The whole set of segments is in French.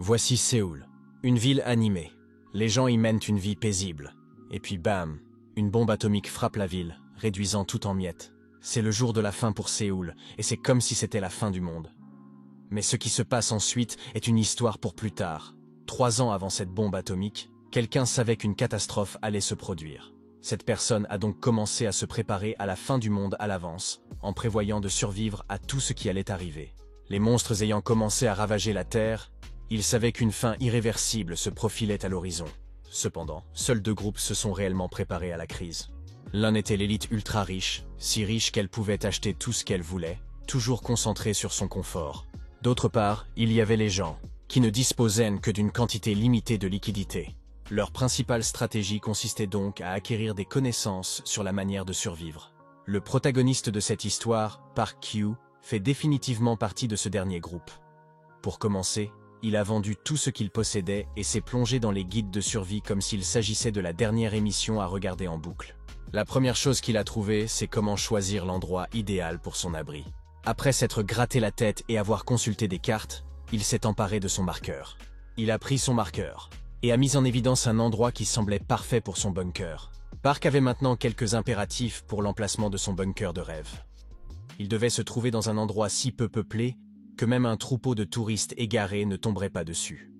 Voici Séoul, une ville animée. Les gens y mènent une vie paisible. Et puis bam, une bombe atomique frappe la ville, réduisant tout en miettes. C'est le jour de la fin pour Séoul, et c'est comme si c'était la fin du monde. Mais ce qui se passe ensuite est une histoire pour plus tard. 3 ans avant cette bombe atomique, quelqu'un savait qu'une catastrophe allait se produire. Cette personne a donc commencé à se préparer à la fin du monde à l'avance, en prévoyant de survivre à tout ce qui allait arriver. Les monstres ayant commencé à ravager la Terre, il savait qu'une fin irréversible se profilait à l'horizon. Cependant, seuls 2 groupes se sont réellement préparés à la crise. L'un était l'élite ultra riche, si riche qu'elle pouvait acheter tout ce qu'elle voulait, toujours concentrée sur son confort. D'autre part, il y avait les gens, qui ne disposaient que d'une quantité limitée de liquidités. Leur principale stratégie consistait donc à acquérir des connaissances sur la manière de survivre. Le protagoniste de cette histoire, Park Kyu, fait définitivement partie de ce dernier groupe. Pour commencer, il a vendu tout ce qu'il possédait et s'est plongé dans les guides de survie comme s'il s'agissait de la dernière émission à regarder en boucle. La première chose qu'il a trouvée, c'est comment choisir l'endroit idéal pour son abri. Après s'être gratté la tête et avoir consulté des cartes, il s'est emparé de son marqueur. Il a pris son marqueur et a mis en évidence un endroit qui semblait parfait pour son bunker. Park avait maintenant quelques impératifs pour l'emplacement de son bunker de rêve. Il devait se trouver dans un endroit si peu peuplé que même un troupeau de touristes égarés ne tomberait pas dessus.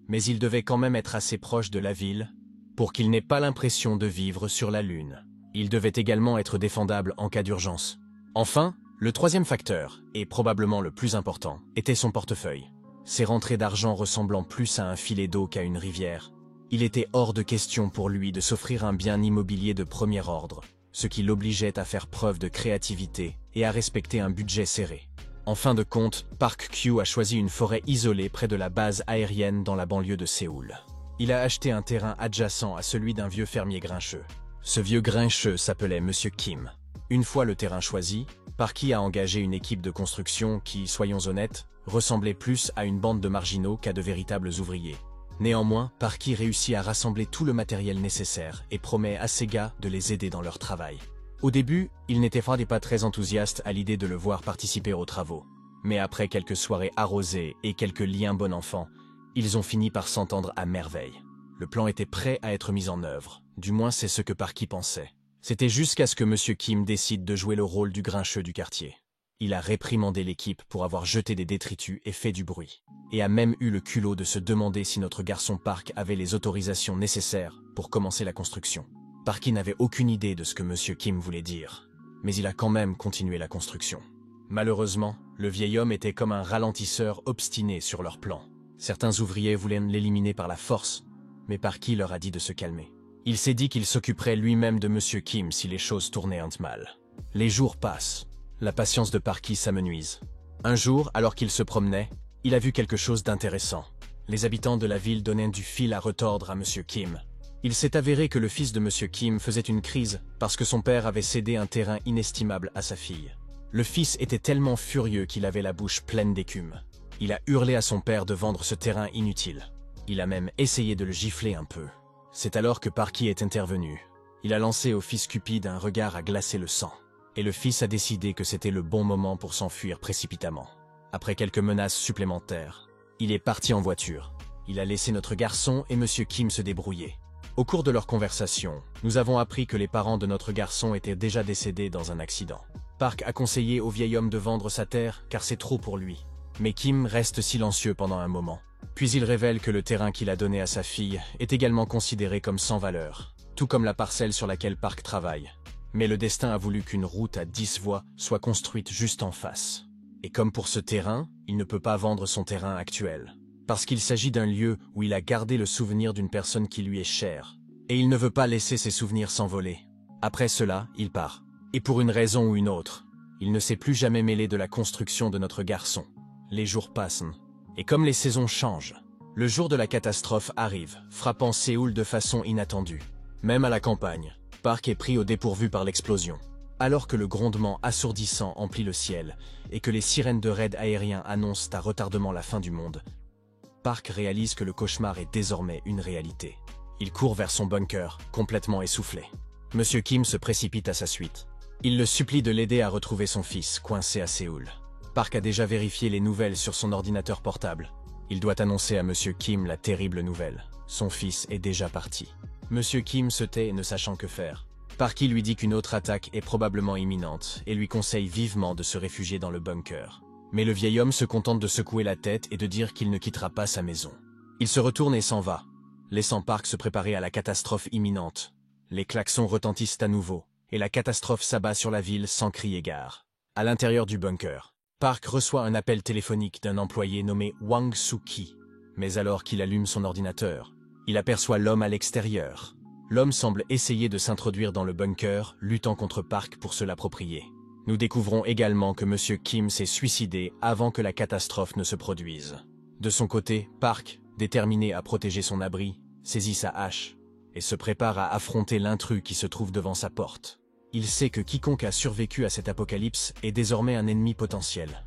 Mais il devait quand même être assez proche de la ville pour qu'il n'ait pas l'impression de vivre sur la Lune. Il devait également être défendable en cas d'urgence. Enfin, le troisième facteur, et probablement le plus important, était son portefeuille. Ses rentrées d'argent ressemblant plus à un filet d'eau qu'à une rivière, il était hors de question pour lui de s'offrir un bien immobilier de premier ordre, ce qui l'obligeait à faire preuve de créativité et à respecter un budget serré. En fin de compte, Park Kyu a choisi une forêt isolée près de la base aérienne dans la banlieue de Séoul. Il a acheté un terrain adjacent à celui d'un vieux fermier grincheux. Ce vieux grincheux s'appelait Monsieur Kim. Une fois le terrain choisi, Parky a engagé une équipe de construction qui, soyons honnêtes, ressemblait plus à une bande de marginaux qu'à de véritables ouvriers. Néanmoins, Parky réussit à rassembler tout le matériel nécessaire et promet à ses gars de les aider dans leur travail. Au début, ils n'étaient pas très enthousiastes à l'idée de le voir participer aux travaux. Mais après quelques soirées arrosées et quelques liens bon enfant, ils ont fini par s'entendre à merveille. Le plan était prêt à être mis en œuvre, du moins c'est ce que Parky pensait. C'était jusqu'à ce que Monsieur Kim décide de jouer le rôle du grincheux du quartier. Il a réprimandé l'équipe pour avoir jeté des détritus et fait du bruit, et a même eu le culot de se demander si notre garçon Park avait les autorisations nécessaires pour commencer la construction. Parky n'avait aucune idée de ce que Monsieur Kim voulait dire, mais il a quand même continué la construction. Malheureusement, le vieil homme était comme un ralentisseur obstiné sur leur plan. Certains ouvriers voulaient l'éliminer par la force, mais Parky leur a dit de se calmer. Il s'est dit qu'il s'occuperait lui-même de Monsieur Kim si les choses tournaient mal. Les jours passent. La patience de Parky s'amenuise. Un jour, alors qu'il se promenait, il a vu quelque chose d'intéressant. Les habitants de la ville donnaient du fil à retordre à Monsieur Kim. Il s'est avéré que le fils de Monsieur Kim faisait une crise parce que son père avait cédé un terrain inestimable à sa fille. Le fils était tellement furieux qu'il avait la bouche pleine d'écume. Il a hurlé à son père de vendre ce terrain inutile. Il a même essayé de le gifler un peu. C'est alors que Parky est intervenu. Il a lancé au fils cupide un regard à glacer le sang. Et le fils a décidé que c'était le bon moment pour s'enfuir précipitamment. Après quelques menaces supplémentaires, il est parti en voiture. Il a laissé notre garçon et Monsieur Kim se débrouiller. Au cours de leur conversation, nous avons appris que les parents de notre garçon étaient déjà décédés dans un accident. Park a conseillé au vieil homme de vendre sa terre car c'est trop pour lui. Mais Kim reste silencieux pendant un moment. Puis il révèle que le terrain qu'il a donné à sa fille est également considéré comme sans valeur, tout comme la parcelle sur laquelle Park travaille. Mais le destin a voulu qu'une route à 10 voies soit construite juste en face. Et comme pour ce terrain, il ne peut pas vendre son terrain actuel, parce qu'il s'agit d'un lieu où il a gardé le souvenir d'une personne qui lui est chère, et il ne veut pas laisser ses souvenirs s'envoler. Après cela, il part. Et pour une raison ou une autre, il ne s'est plus jamais mêlé de la construction de notre garçon. Les jours passent. Et comme les saisons changent, le jour de la catastrophe arrive, frappant Séoul de façon inattendue. Même à la campagne, Park est pris au dépourvu par l'explosion. Alors que le grondement assourdissant emplit le ciel et que les sirènes de raid aérien annoncent à retardement la fin du monde, Park réalise que le cauchemar est désormais une réalité. Il court vers son bunker, complètement essoufflé. Monsieur Kim se précipite à sa suite. Il le supplie de l'aider à retrouver son fils, coincé à Séoul. Park a déjà vérifié les nouvelles sur son ordinateur portable. Il doit annoncer à Monsieur Kim la terrible nouvelle. Son fils est déjà parti. Monsieur Kim se tait, ne sachant que faire. Parky lui dit qu'une autre attaque est probablement imminente et lui conseille vivement de se réfugier dans le bunker. Mais le vieil homme se contente de secouer la tête et de dire qu'il ne quittera pas sa maison. Il se retourne et s'en va, laissant Park se préparer à la catastrophe imminente. Les klaxons retentissent à nouveau, et la catastrophe s'abat sur la ville sans crier gare. À l'intérieur du bunker, Park reçoit un appel téléphonique d'un employé nommé Wang Soo-ki. Mais alors qu'il allume son ordinateur, il aperçoit l'homme à l'extérieur. L'homme semble essayer de s'introduire dans le bunker, luttant contre Park pour se l'approprier. Nous découvrons également que Monsieur Kim s'est suicidé avant que la catastrophe ne se produise. De son côté, Park, déterminé à protéger son abri, saisit sa hache et se prépare à affronter l'intrus qui se trouve devant sa porte. Il sait que quiconque a survécu à cet apocalypse est désormais un ennemi potentiel.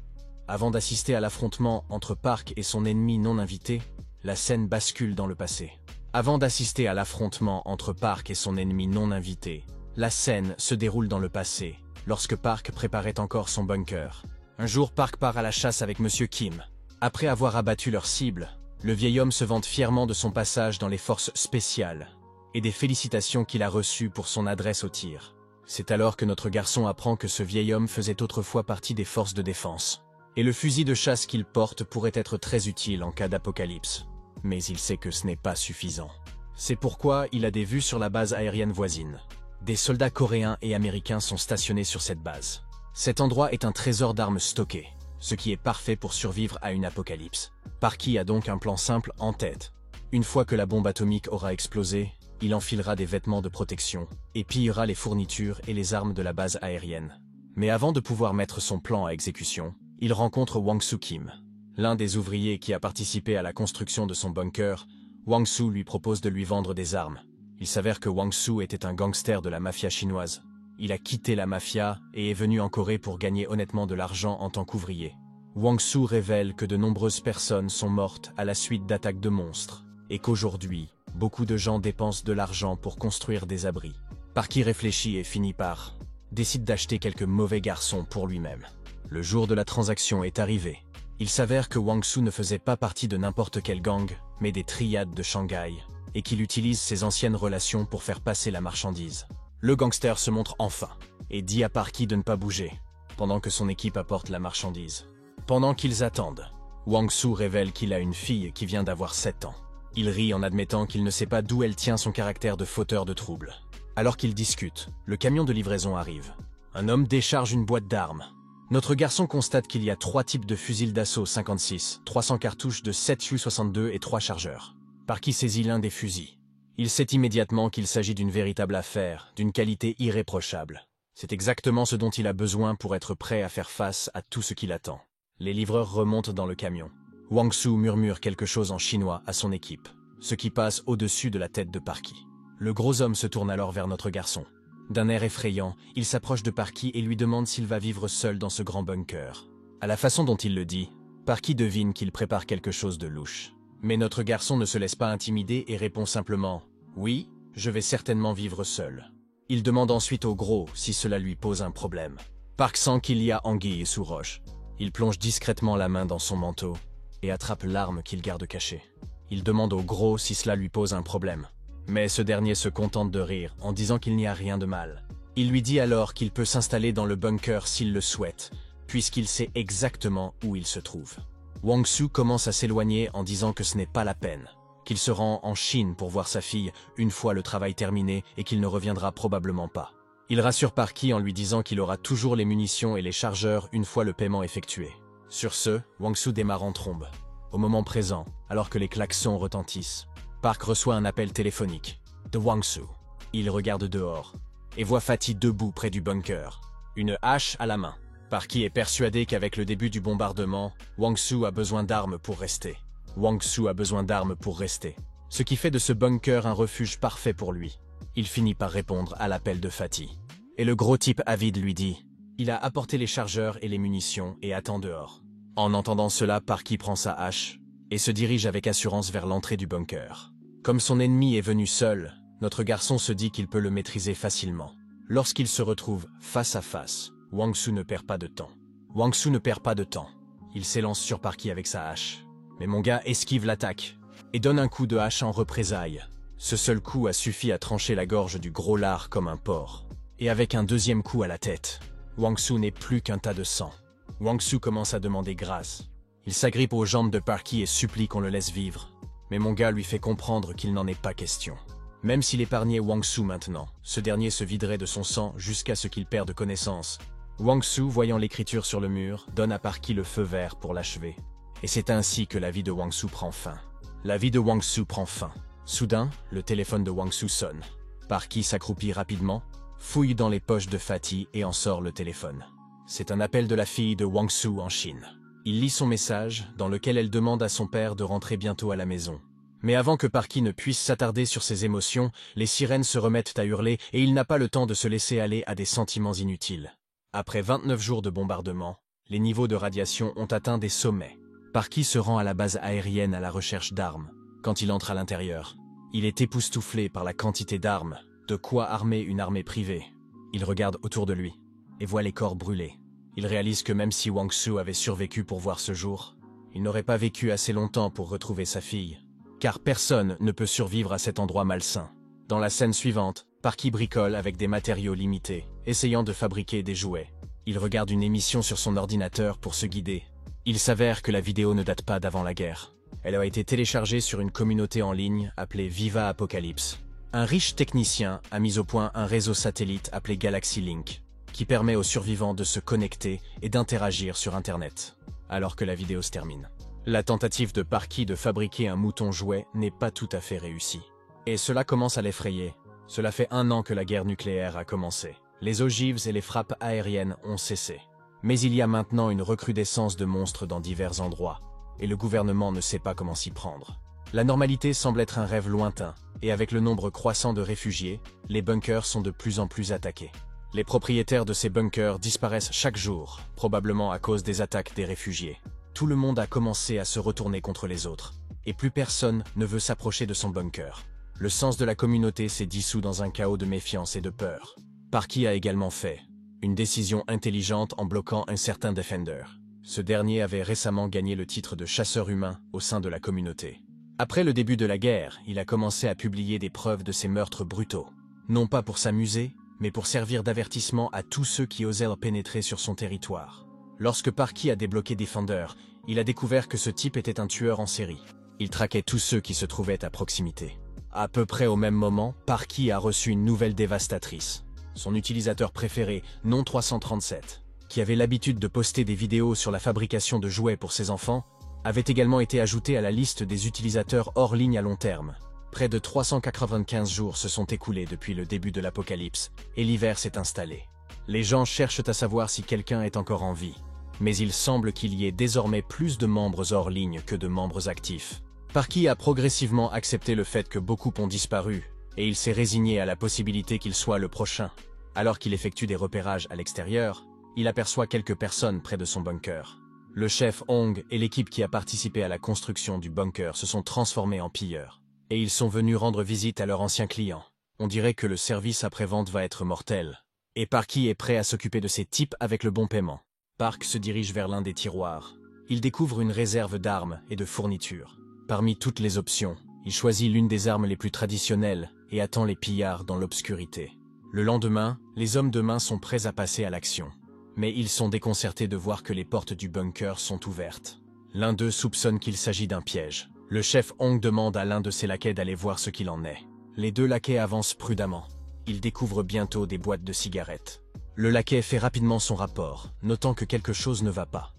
Avant d'assister à l'affrontement entre Park et son ennemi non invité, la scène bascule dans le passé. Avant d'assister à l'affrontement entre Park et son ennemi non invité, la scène se déroule dans le passé, lorsque Park préparait encore son bunker. Un jour, Park part à la chasse avec Monsieur Kim. Après avoir abattu leur cible, le vieil homme se vante fièrement de son passage dans les forces spéciales et des félicitations qu'il a reçues pour son adresse au tir. C'est alors que notre garçon apprend que ce vieil homme faisait autrefois partie des forces de défense. Et le fusil de chasse qu'il porte pourrait être très utile en cas d'apocalypse. Mais il sait que ce n'est pas suffisant. C'est pourquoi il a des vues sur la base aérienne voisine. Des soldats coréens et américains sont stationnés sur cette base. Cet endroit est un trésor d'armes stockées, ce qui est parfait pour survivre à une apocalypse. Parky a donc un plan simple en tête. Une fois que la bombe atomique aura explosé, il enfilera des vêtements de protection et pillera les fournitures et les armes de la base aérienne. Mais avant de pouvoir mettre son plan à exécution, il rencontre Wang Soo-kim. L'un des ouvriers qui a participé à la construction de son bunker, Wang Soo lui propose de lui vendre des armes. Il s'avère que Wang Soo était un gangster de la mafia chinoise. Il a quitté la mafia et est venu en Corée pour gagner honnêtement de l'argent en tant qu'ouvrier. Wang Soo révèle que de nombreuses personnes sont mortes à la suite d'attaques de monstres, et qu'aujourd'hui, beaucoup de gens dépensent de l'argent pour construire des abris. Parky réfléchit et finit par décide d'acheter quelques mauvais garçons pour lui-même. Le jour de la transaction est arrivé. Il s'avère que Wang Soo ne faisait pas partie de n'importe quel gang, mais des triades de Shanghai, et qu'il utilise ses anciennes relations pour faire passer la marchandise. Le gangster se montre enfin, et dit à Parky de ne pas bouger, pendant que son équipe apporte la marchandise. Pendant qu'ils attendent, Wang Soo révèle qu'il a une fille qui vient d'avoir 7 ans. Il rit en admettant qu'il ne sait pas d'où elle tient son caractère de fauteur de troubles. Alors qu'ils discutent, le camion de livraison arrive. Un homme décharge une boîte d'armes. Notre garçon constate qu'il y a 3 types de fusils d'assaut 56, 300 cartouches de 7U62 et 3 chargeurs. Parky saisit l'un des fusils. Il sait immédiatement qu'il s'agit d'une véritable affaire, d'une qualité irréprochable. C'est exactement ce dont il a besoin pour être prêt à faire face à tout ce qui l'attend. Les livreurs remontent dans le camion. Wang Soo murmure quelque chose en chinois à son équipe, ce qui passe au-dessus de la tête de Parky. Le gros homme se tourne alors vers notre garçon. D'un air effrayant, il s'approche de Parky et lui demande s'il va vivre seul dans ce grand bunker. À la façon dont il le dit, Parky devine qu'il prépare quelque chose de louche. Mais notre garçon ne se laisse pas intimider et répond simplement « Oui, je vais certainement vivre seul ». Il demande ensuite au gros si cela lui pose un problème. Park sent qu'il y a anguille sous roche. Il plonge discrètement la main dans son manteau et attrape l'arme qu'il garde cachée. Il demande au gros si cela lui pose un problème. Mais ce dernier se contente de rire en disant qu'il n'y a rien de mal. Il lui dit alors qu'il peut s'installer dans le bunker s'il le souhaite, puisqu'il sait exactement où il se trouve. Wang Soo commence à s'éloigner en disant que ce n'est pas la peine, qu'il se rend en Chine pour voir sa fille une fois le travail terminé et qu'il ne reviendra probablement pas. Il rassure Parky en lui disant qu'il aura toujours les munitions et les chargeurs une fois le paiement effectué. Sur ce, Wang Soo démarre en trombe. Au moment présent, alors que les klaxons retentissent, Park reçoit un appel téléphonique de Wang Soo. Il regarde dehors et voit Fatty debout près du bunker, une hache à la main. Parky est persuadé qu'avec le début du bombardement, Wang Soo a besoin d'armes pour rester. Wang Soo a besoin d'armes pour rester, ce qui fait de ce bunker un refuge parfait pour lui. Il finit par répondre à l'appel de Fatty. Et le gros type avide lui dit « Il a apporté les chargeurs et les munitions et attend dehors ». En entendant cela, Parky prend sa hache et se dirige avec assurance vers l'entrée du bunker. Comme son ennemi est venu seul, notre garçon se dit qu'il peut le maîtriser facilement. Lorsqu'il se retrouve face à face, Wang Soo ne perd pas de temps. Wang Soo ne perd pas de temps. Il s'élance sur Parky avec sa hache. Mais mon gars esquive l'attaque et donne un coup de hache en représailles. Ce seul coup a suffi à trancher la gorge du gros lard comme un porc. Et avec un deuxième coup à la tête, Wang Su n'est plus qu'un tas de sang. Wang Su commence à demander grâce. Il s'agrippe aux jambes de Parky et supplie qu'on le laisse vivre. Mais mon gars lui fait comprendre qu'il n'en est pas question. Même s'il épargnait Wang Su maintenant, ce dernier se viderait de son sang jusqu'à ce qu'il perde connaissance. Wang Su, voyant l'écriture sur le mur, donne à Parky le feu vert pour l'achever. Et c'est ainsi que la vie de Wang Su prend fin. La vie de Wang Su prend fin. Soudain, le téléphone de Wang Su sonne. Parky s'accroupit rapidement, fouille dans les poches de Fatty et en sort le téléphone. C'est un appel de la fille de Wang Su en Chine. Il lit son message, dans lequel elle demande à son père de rentrer bientôt à la maison. Mais avant que Parky ne puisse s'attarder sur ses émotions, les sirènes se remettent à hurler et il n'a pas le temps de se laisser aller à des sentiments inutiles. Après 29 jours de bombardement, les niveaux de radiation ont atteint des sommets. Parky se rend à la base aérienne à la recherche d'armes. Quand il entre à l'intérieur, il est époustouflé par la quantité d'armes, de quoi armer une armée privée. Il regarde autour de lui et voit les corps brûlés. Il réalise que même si Wang Su avait survécu pour voir ce jour, il n'aurait pas vécu assez longtemps pour retrouver sa fille. Car personne ne peut survivre à cet endroit malsain. Dans la scène suivante, Parky bricole avec des matériaux limités, essayant de fabriquer des jouets. Il regarde une émission sur son ordinateur pour se guider. Il s'avère que la vidéo ne date pas d'avant la guerre. Elle a été téléchargée sur une communauté en ligne appelée Viva Apocalypse. Un riche technicien a mis au point un réseau satellite appelé Galaxy Link, qui permet aux survivants de se connecter et d'interagir sur Internet, alors que la vidéo se termine. La tentative de Parky de fabriquer un mouton jouet n'est pas tout à fait réussie. Et cela commence à l'effrayer. Cela fait 1 an que la guerre nucléaire a commencé. Les ogives et les frappes aériennes ont cessé. Mais il y a maintenant une recrudescence de monstres dans divers endroits, et le gouvernement ne sait pas comment s'y prendre. La normalité semble être un rêve lointain, et avec le nombre croissant de réfugiés, les bunkers sont de plus en plus attaqués. Les propriétaires de ces bunkers disparaissent chaque jour, probablement à cause des attaques des réfugiés. Tout le monde a commencé à se retourner contre les autres, et plus personne ne veut s'approcher de son bunker. Le sens de la communauté s'est dissous dans un chaos de méfiance et de peur. Parky a également fait une décision intelligente en bloquant un certain Defender. Ce dernier avait récemment gagné le titre de chasseur humain au sein de la communauté. Après le début de la guerre, il a commencé à publier des preuves de ses meurtres brutaux. Non pas pour s'amuser, mais pour servir d'avertissement à tous ceux qui osèrent pénétrer sur son territoire. Lorsque Parky a débloqué Defender, il a découvert que ce type était un tueur en série. Il traquait tous ceux qui se trouvaient à proximité. À peu près au même moment, Parky a reçu une nouvelle dévastatrice. Son utilisateur préféré, Non337, qui avait l'habitude de poster des vidéos sur la fabrication de jouets pour ses enfants, avait également été ajouté à la liste des utilisateurs hors ligne à long terme. Près de 395 jours se sont écoulés depuis le début de l'apocalypse, et l'hiver s'est installé. Les gens cherchent à savoir si quelqu'un est encore en vie, mais il semble qu'il y ait désormais plus de membres hors ligne que de membres actifs. Parky a progressivement accepté le fait que beaucoup ont disparu, et il s'est résigné à la possibilité qu'il soit le prochain. Alors qu'il effectue des repérages à l'extérieur, il aperçoit quelques personnes près de son bunker. Le chef Hong et l'équipe qui a participé à la construction du bunker se sont transformés en pilleurs, et ils sont venus rendre visite à leur ancien client. On dirait que le service après-vente va être mortel, et Parky est prêt à s'occuper de ces types avec le bon paiement. Park se dirige vers l'un des tiroirs. Il découvre une réserve d'armes et de fournitures. Parmi toutes les options, il choisit l'une des armes les plus traditionnelles et attend les pillards dans l'obscurité. Le lendemain, les hommes de main sont prêts à passer à l'action. Mais ils sont déconcertés de voir que les portes du bunker sont ouvertes. L'un d'eux soupçonne qu'il s'agit d'un piège. Le chef Hong demande à l'un de ses laquais d'aller voir ce qu'il en est. Les 2 laquais avancent prudemment. Ils découvrent bientôt des boîtes de cigarettes. Le laquais fait rapidement son rapport, notant que quelque chose ne va pas.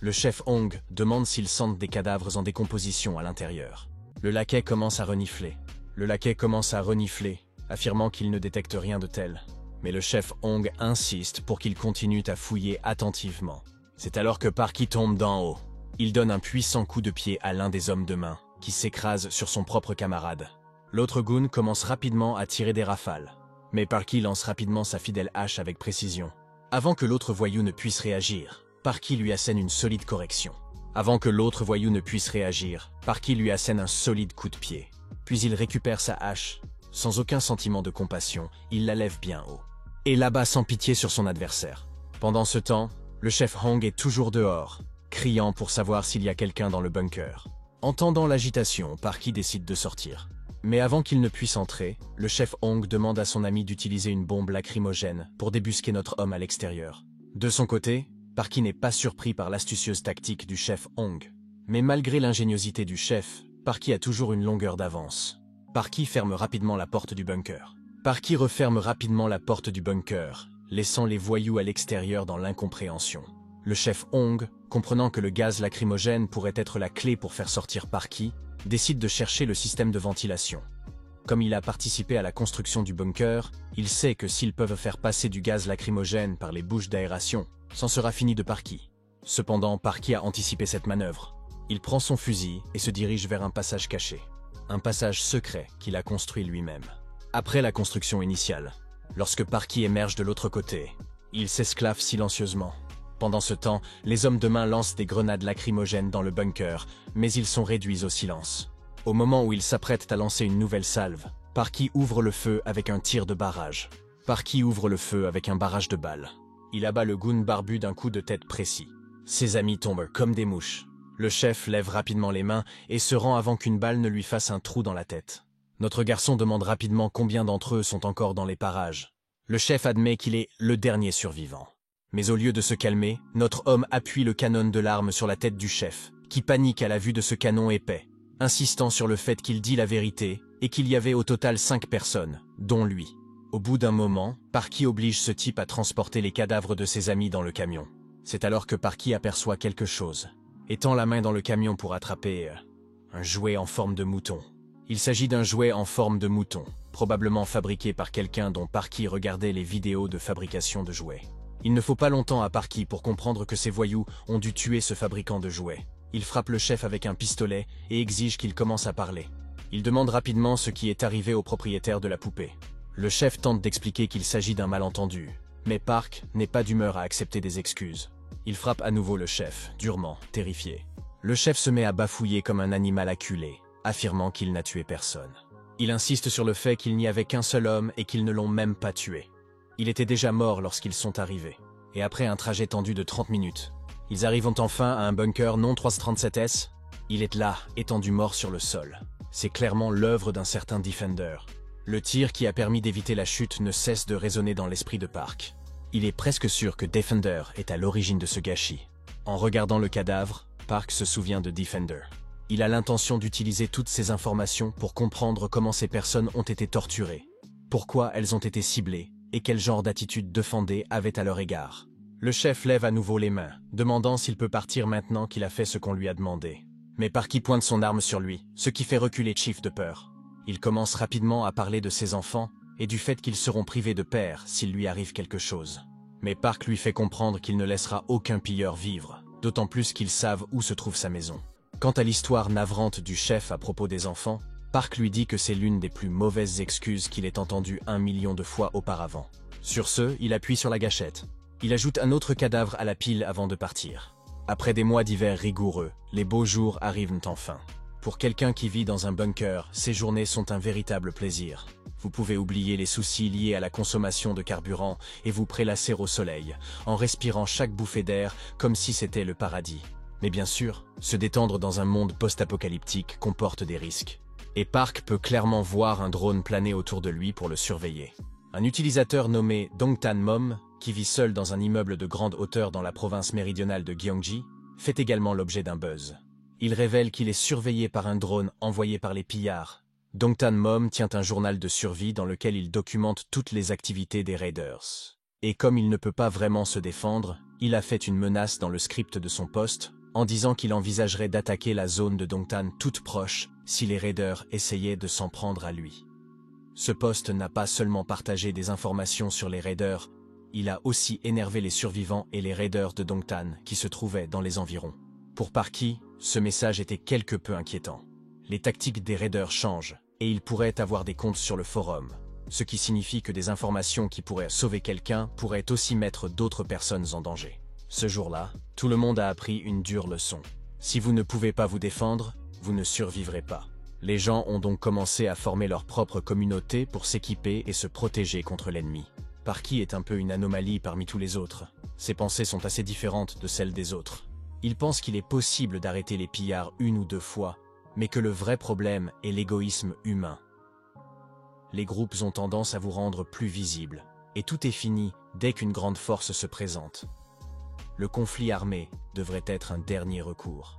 Le chef Hong demande s'ils sentent des cadavres en décomposition à l'intérieur. Le laquais commence à renifler. Affirmant qu'il ne détecte rien de tel. Mais le chef Hong insiste pour qu'il continue à fouiller attentivement. C'est alors que Parky tombe d'en haut. Il donne un puissant coup de pied à l'un des hommes de main, qui s'écrase sur son propre camarade. L'autre goon commence rapidement à tirer des rafales. Mais Parky lance rapidement sa fidèle hache avec précision. Avant que l'autre voyou ne puisse réagir, Parky lui assène une solide correction. Parky lui assène un solide coup de pied. Puis il récupère sa hache. Sans aucun sentiment de compassion, il la lève bien haut. Et l'abat sans pitié sur son adversaire. Pendant ce temps, le chef Hong est toujours dehors, criant pour savoir s'il y a quelqu'un dans le bunker. Entendant l'agitation, Parky décide de sortir. Mais avant qu'il ne puisse entrer, le chef Hong demande à son ami d'utiliser une bombe lacrymogène pour débusquer notre homme à l'extérieur. De son côté, Parky n'est pas surpris par l'astucieuse tactique du chef Hong. Mais malgré l'ingéniosité du chef, Parky a toujours une longueur d'avance. Parky ferme rapidement la porte du bunker. Parky referme rapidement la porte du bunker, laissant les voyous à l'extérieur dans l'incompréhension. Le chef Hong, comprenant que le gaz lacrymogène pourrait être la clé pour faire sortir Parky, décide de chercher le système de ventilation. Comme il a participé à la construction du bunker, il sait que s'ils peuvent faire passer du gaz lacrymogène par les bouches d'aération, c'en sera fini de Parky. Cependant, Parky a anticipé cette manœuvre. Il prend son fusil et se dirige vers un passage caché. Un passage secret qu'il a construit lui-même. Après la construction initiale, lorsque Parky émerge de l'autre côté, il s'esclave silencieusement. Pendant ce temps, les hommes de main lancent des grenades lacrymogènes dans le bunker, mais ils sont réduits au silence. Au moment où ils s'apprêtent à lancer une nouvelle salve, Parky ouvre le feu avec un tir de barrage. Parky ouvre le feu avec un barrage de balles. Il abat le goon barbu d'un coup de tête précis. Ses amis tombent comme des mouches. Le chef lève rapidement les mains et se rend avant qu'une balle ne lui fasse un trou dans la tête. Notre garçon demande rapidement combien d'entre eux sont encore dans les parages. Le chef admet qu'il est le dernier survivant. Mais au lieu de se calmer, notre homme appuie le canon de l'arme sur la tête du chef, qui panique à la vue de ce canon épais, insistant sur le fait qu'il dit la vérité et qu'il y avait au total 5 personnes, dont lui. Au bout d'un moment, Parky oblige ce type à transporter les cadavres de ses amis dans le camion. C'est alors que Parky aperçoit quelque chose, et tend la main dans le camion pour attraper un jouet en forme de mouton. Il s'agit d'un jouet en forme de mouton, probablement fabriqué par quelqu'un dont Parky regardait les vidéos de fabrication de jouets. Il ne faut pas longtemps à Parky pour comprendre que ces voyous ont dû tuer ce fabricant de jouets. Il frappe le chef avec un pistolet et exige qu'il commence à parler. Il demande rapidement ce qui est arrivé au propriétaire de la poupée. Le chef tente d'expliquer qu'il s'agit d'un malentendu, mais Park n'est pas d'humeur à accepter des excuses. Il frappe à nouveau le chef, durement, terrifié. Le chef se met à bafouiller comme un animal acculé, affirmant qu'il n'a tué personne. Il insiste sur le fait qu'il n'y avait qu'un seul homme et qu'ils ne l'ont même pas tué. Il était déjà mort lorsqu'ils sont arrivés. Et après un trajet tendu de 30 minutes, ils arrivent enfin à un bunker non 337S. Il est là, étendu mort sur le sol. C'est clairement l'œuvre d'un certain Defender. Le tir qui a permis d'éviter la chute ne cesse de résonner dans l'esprit de Park. Il est presque sûr que Defender est à l'origine de ce gâchis. En regardant le cadavre, Park se souvient de Defender. Il a l'intention d'utiliser toutes ces informations pour comprendre comment ces personnes ont été torturées, pourquoi elles ont été ciblées, et quel genre d'attitude Defender avait à leur égard. Le chef lève à nouveau les mains, demandant s'il peut partir maintenant qu'il a fait ce qu'on lui a demandé. Mais Parky pointe son arme sur lui, ce qui fait reculer Chief de peur. Il commence rapidement à parler de ses enfants et du fait qu'ils seront privés de père s'il lui arrive quelque chose. Mais Park lui fait comprendre qu'il ne laissera aucun pilleur vivre, d'autant plus qu'ils savent où se trouve sa maison. Quant à l'histoire navrante du chef à propos des enfants, Park lui dit que c'est l'une des plus mauvaises excuses qu'il ait entendues 1 million de fois auparavant. Sur ce, il appuie sur la gâchette. Il ajoute un autre cadavre à la pile avant de partir. Après des mois d'hiver rigoureux, les beaux jours arrivent enfin. Pour quelqu'un qui vit dans un bunker, ces journées sont un véritable plaisir. Vous pouvez oublier les soucis liés à la consommation de carburant et vous prélasser au soleil, en respirant chaque bouffée d'air comme si c'était le paradis. Mais bien sûr, se détendre dans un monde post-apocalyptique comporte des risques. Et Park peut clairement voir un drone planer autour de lui pour le surveiller. Un utilisateur nommé Dongtan Mom, qui vit seul dans un immeuble de grande hauteur dans la province méridionale de Gyeonggi, fait également l'objet d'un buzz. Il révèle qu'il est surveillé par un drone envoyé par les pillards. Dongtan Mom tient un journal de survie dans lequel il documente toutes les activités des raiders. Et comme il ne peut pas vraiment se défendre, il a fait une menace dans le script de son poste, en disant qu'il envisagerait d'attaquer la zone de Dongtan toute proche si les raiders essayaient de s'en prendre à lui. Ce poste n'a pas seulement partagé des informations sur les raiders, il a aussi énervé les survivants et les raiders de Dongtan qui se trouvaient dans les environs. Pour Parky, ce message était quelque peu inquiétant. Les tactiques des raiders changent, et ils pourraient avoir des comptes sur le forum, ce qui signifie que des informations qui pourraient sauver quelqu'un pourraient aussi mettre d'autres personnes en danger. Ce jour-là, tout le monde a appris une dure leçon. Si vous ne pouvez pas vous défendre, vous ne survivrez pas. Les gens ont donc commencé à former leur propre communauté pour s'équiper et se protéger contre l'ennemi. Parky est un peu une anomalie parmi tous les autres. Ses pensées sont assez différentes de celles des autres. Il pense qu'il est possible d'arrêter les pillards 1 ou 2 fois, mais que le vrai problème est l'égoïsme humain. Les groupes ont tendance à vous rendre plus visibles, et tout est fini dès qu'une grande force se présente. Le conflit armé devrait être un dernier recours.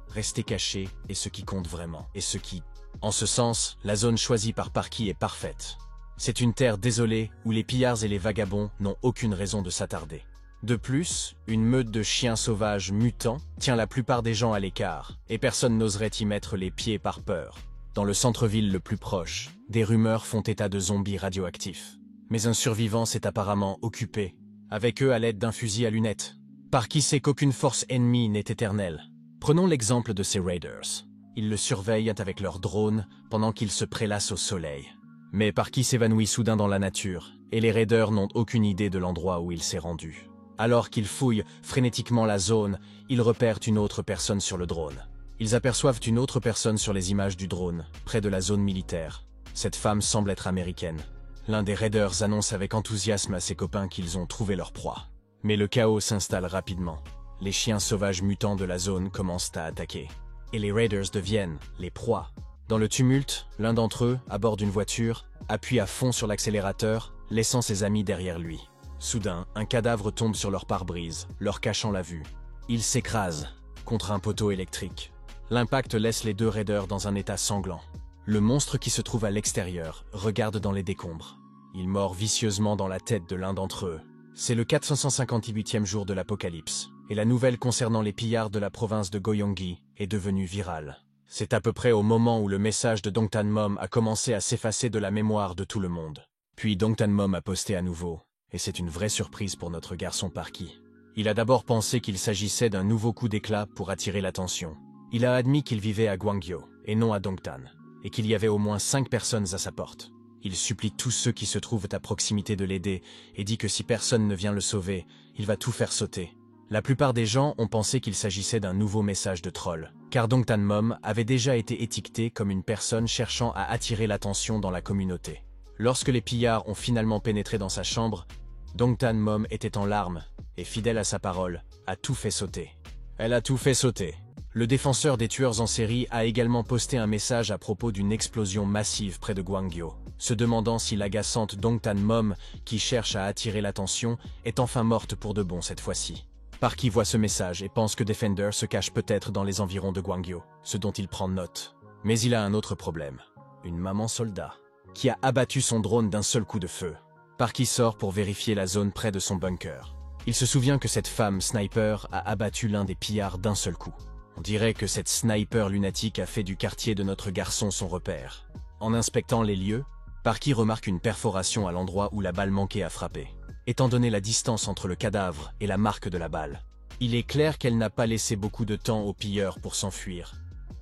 Rester caché est ce qui compte vraiment, et ce qui... En ce sens, la zone choisie par Parky est parfaite. C'est une terre désolée où les pillards et les vagabonds n'ont aucune raison de s'attarder. De plus, une meute de chiens sauvages mutants tient la plupart des gens à l'écart, et personne n'oserait y mettre les pieds par peur. Dans le centre-ville le plus proche, des rumeurs font état de zombies radioactifs. Mais un survivant s'est apparemment occupé, avec eux à l'aide d'un fusil à lunettes. Parky sait qu'aucune force ennemie n'est éternelle. Prenons l'exemple de ces raiders. Ils le surveillent avec leurs drones pendant qu'ils se prélassent au soleil. Mais Parky s'évanouit soudain dans la nature, et les raiders n'ont aucune idée de l'endroit où il s'est rendu. Alors qu'ils fouillent frénétiquement la zone, ils repèrent une autre personne sur le drone. Ils aperçoivent une autre personne sur les images du drone, près de la zone militaire. Cette femme semble être américaine. L'un des raiders annonce avec enthousiasme à ses copains qu'ils ont trouvé leur proie. Mais le chaos s'installe rapidement. Les chiens sauvages mutants de la zone commencent à attaquer. Et les raiders deviennent les proies. Dans le tumulte, l'un d'entre eux, à bord d'une voiture, appuie à fond sur l'accélérateur, laissant ses amis derrière lui. Soudain, un cadavre tombe sur leur pare-brise, leur cachant la vue. Ils s'écrasent contre un poteau électrique. L'impact laisse les deux raiders dans un état sanglant. Le monstre qui se trouve à l'extérieur regarde dans les décombres. Il mord vicieusement dans la tête de l'un d'entre eux. C'est le 458e jour de l'apocalypse, et la nouvelle concernant les pillards de la province de Goyongi est devenue virale. C'est à peu près au moment où le message de Dongtan Mom a commencé à s'effacer de la mémoire de tout le monde. Puis Dongtan Mom a posté à nouveau, et c'est une vraie surprise pour notre garçon Parky. Il a d'abord pensé qu'il s'agissait d'un nouveau coup d'éclat pour attirer l'attention. Il a admis qu'il vivait à Gwangyo, et non à Dongtan, et qu'il y avait au moins 5 personnes à sa porte. Il supplie tous ceux qui se trouvent à proximité de l'aider, et dit que si personne ne vient le sauver, il va tout faire sauter. La plupart des gens ont pensé qu'il s'agissait d'un nouveau message de troll, car Dongtan Mom avait déjà été étiqueté comme une personne cherchant à attirer l'attention dans la communauté. Lorsque les pillards ont finalement pénétré dans sa chambre, Dongtan Mom était en larmes, et fidèle à sa parole, a tout fait sauter. Elle a tout fait sauter. Le défenseur des tueurs en série a également posté un message à propos d'une explosion massive près de Gwangyo, se demandant si l'agaçante Dongtan Mom, qui cherche à attirer l'attention, est enfin morte pour de bon cette fois-ci. Parky voit ce message et pense que Defender se cache peut-être dans les environs de Gwangyo, ce dont il prend note. Mais il a un autre problème. Une maman soldat, qui a abattu son drone d'un seul coup de feu. Parky sort pour vérifier la zone près de son bunker. Il se souvient que cette femme sniper a abattu l'un des pillards d'un seul coup. On dirait que cette sniper lunatique a fait du quartier de notre garçon son repère. En inspectant les lieux, Parky remarque une perforation à l'endroit où la balle manquée a frappé. Étant donné la distance entre le cadavre et la marque de la balle, il est clair qu'elle n'a pas laissé beaucoup de temps au pilleur pour s'enfuir.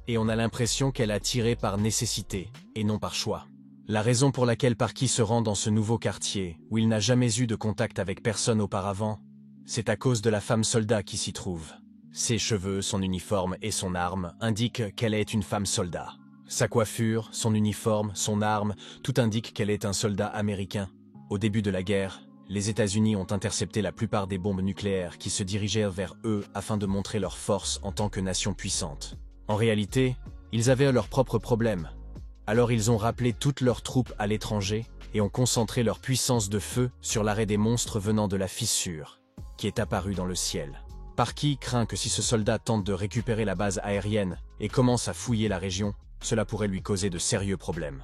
Et on a l'impression qu'elle a tiré par nécessité et non par choix. La raison pour laquelle Parky se rend dans ce nouveau quartier, où il n'a jamais eu de contact avec personne auparavant, c'est à cause de la femme soldat qui s'y trouve. Ses cheveux, son uniforme et son arme indiquent qu'elle est une femme soldat. Sa coiffure, son uniforme, son arme, tout indique qu'elle est un soldat américain. Au début de la guerre, les États-Unis ont intercepté la plupart des bombes nucléaires qui se dirigèrent vers eux afin de montrer leur force en tant que nation puissante. En réalité, ils avaient leurs propres problèmes. Alors ils ont rappelé toutes leurs troupes à l'étranger et ont concentré leur puissance de feu sur l'arrêt des monstres venant de la fissure, qui est apparue dans le ciel. Parky craint que si ce soldat tente de récupérer la base aérienne et commence à fouiller la région, cela pourrait lui causer de sérieux problèmes.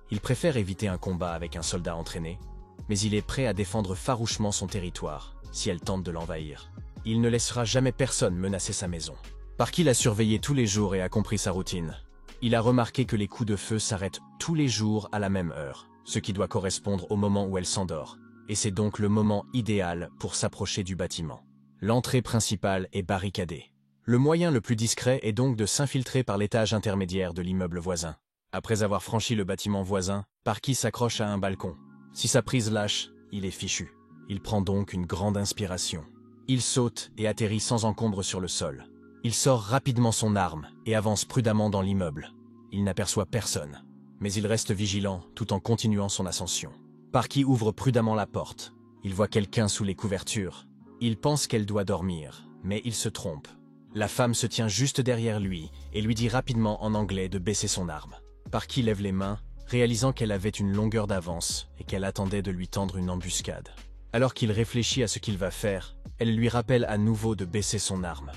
Il préfère éviter un combat avec un soldat entraîné, mais il est prêt à défendre farouchement son territoire, si elle tente de l'envahir. Il ne laissera jamais personne menacer sa maison. Parky l'a surveillé tous les jours et a compris sa routine. Il a remarqué que les coups de feu s'arrêtent tous les jours à la même heure, ce qui doit correspondre au moment où elle s'endort, et c'est donc le moment idéal pour s'approcher du bâtiment. L'entrée principale est barricadée. Le moyen le plus discret est donc de s'infiltrer par l'étage intermédiaire de l'immeuble voisin. Après avoir franchi le bâtiment voisin, Parky s'accroche à un balcon. Si sa prise lâche, il est fichu. Il prend donc une grande inspiration. Il saute et atterrit sans encombre sur le sol. Il sort rapidement son arme et avance prudemment dans l'immeuble. Il n'aperçoit personne, mais il reste vigilant tout en continuant son ascension. Parky ouvre prudemment la porte. Il voit quelqu'un sous les couvertures. Il pense qu'elle doit dormir, mais il se trompe. La femme se tient juste derrière lui et lui dit rapidement en anglais de baisser son arme. Parky lève les mains, réalisant qu'elle avait une longueur d'avance et qu'elle attendait de lui tendre une embuscade. Alors qu'il réfléchit à ce qu'il va faire, elle lui rappelle à nouveau de baisser son arme.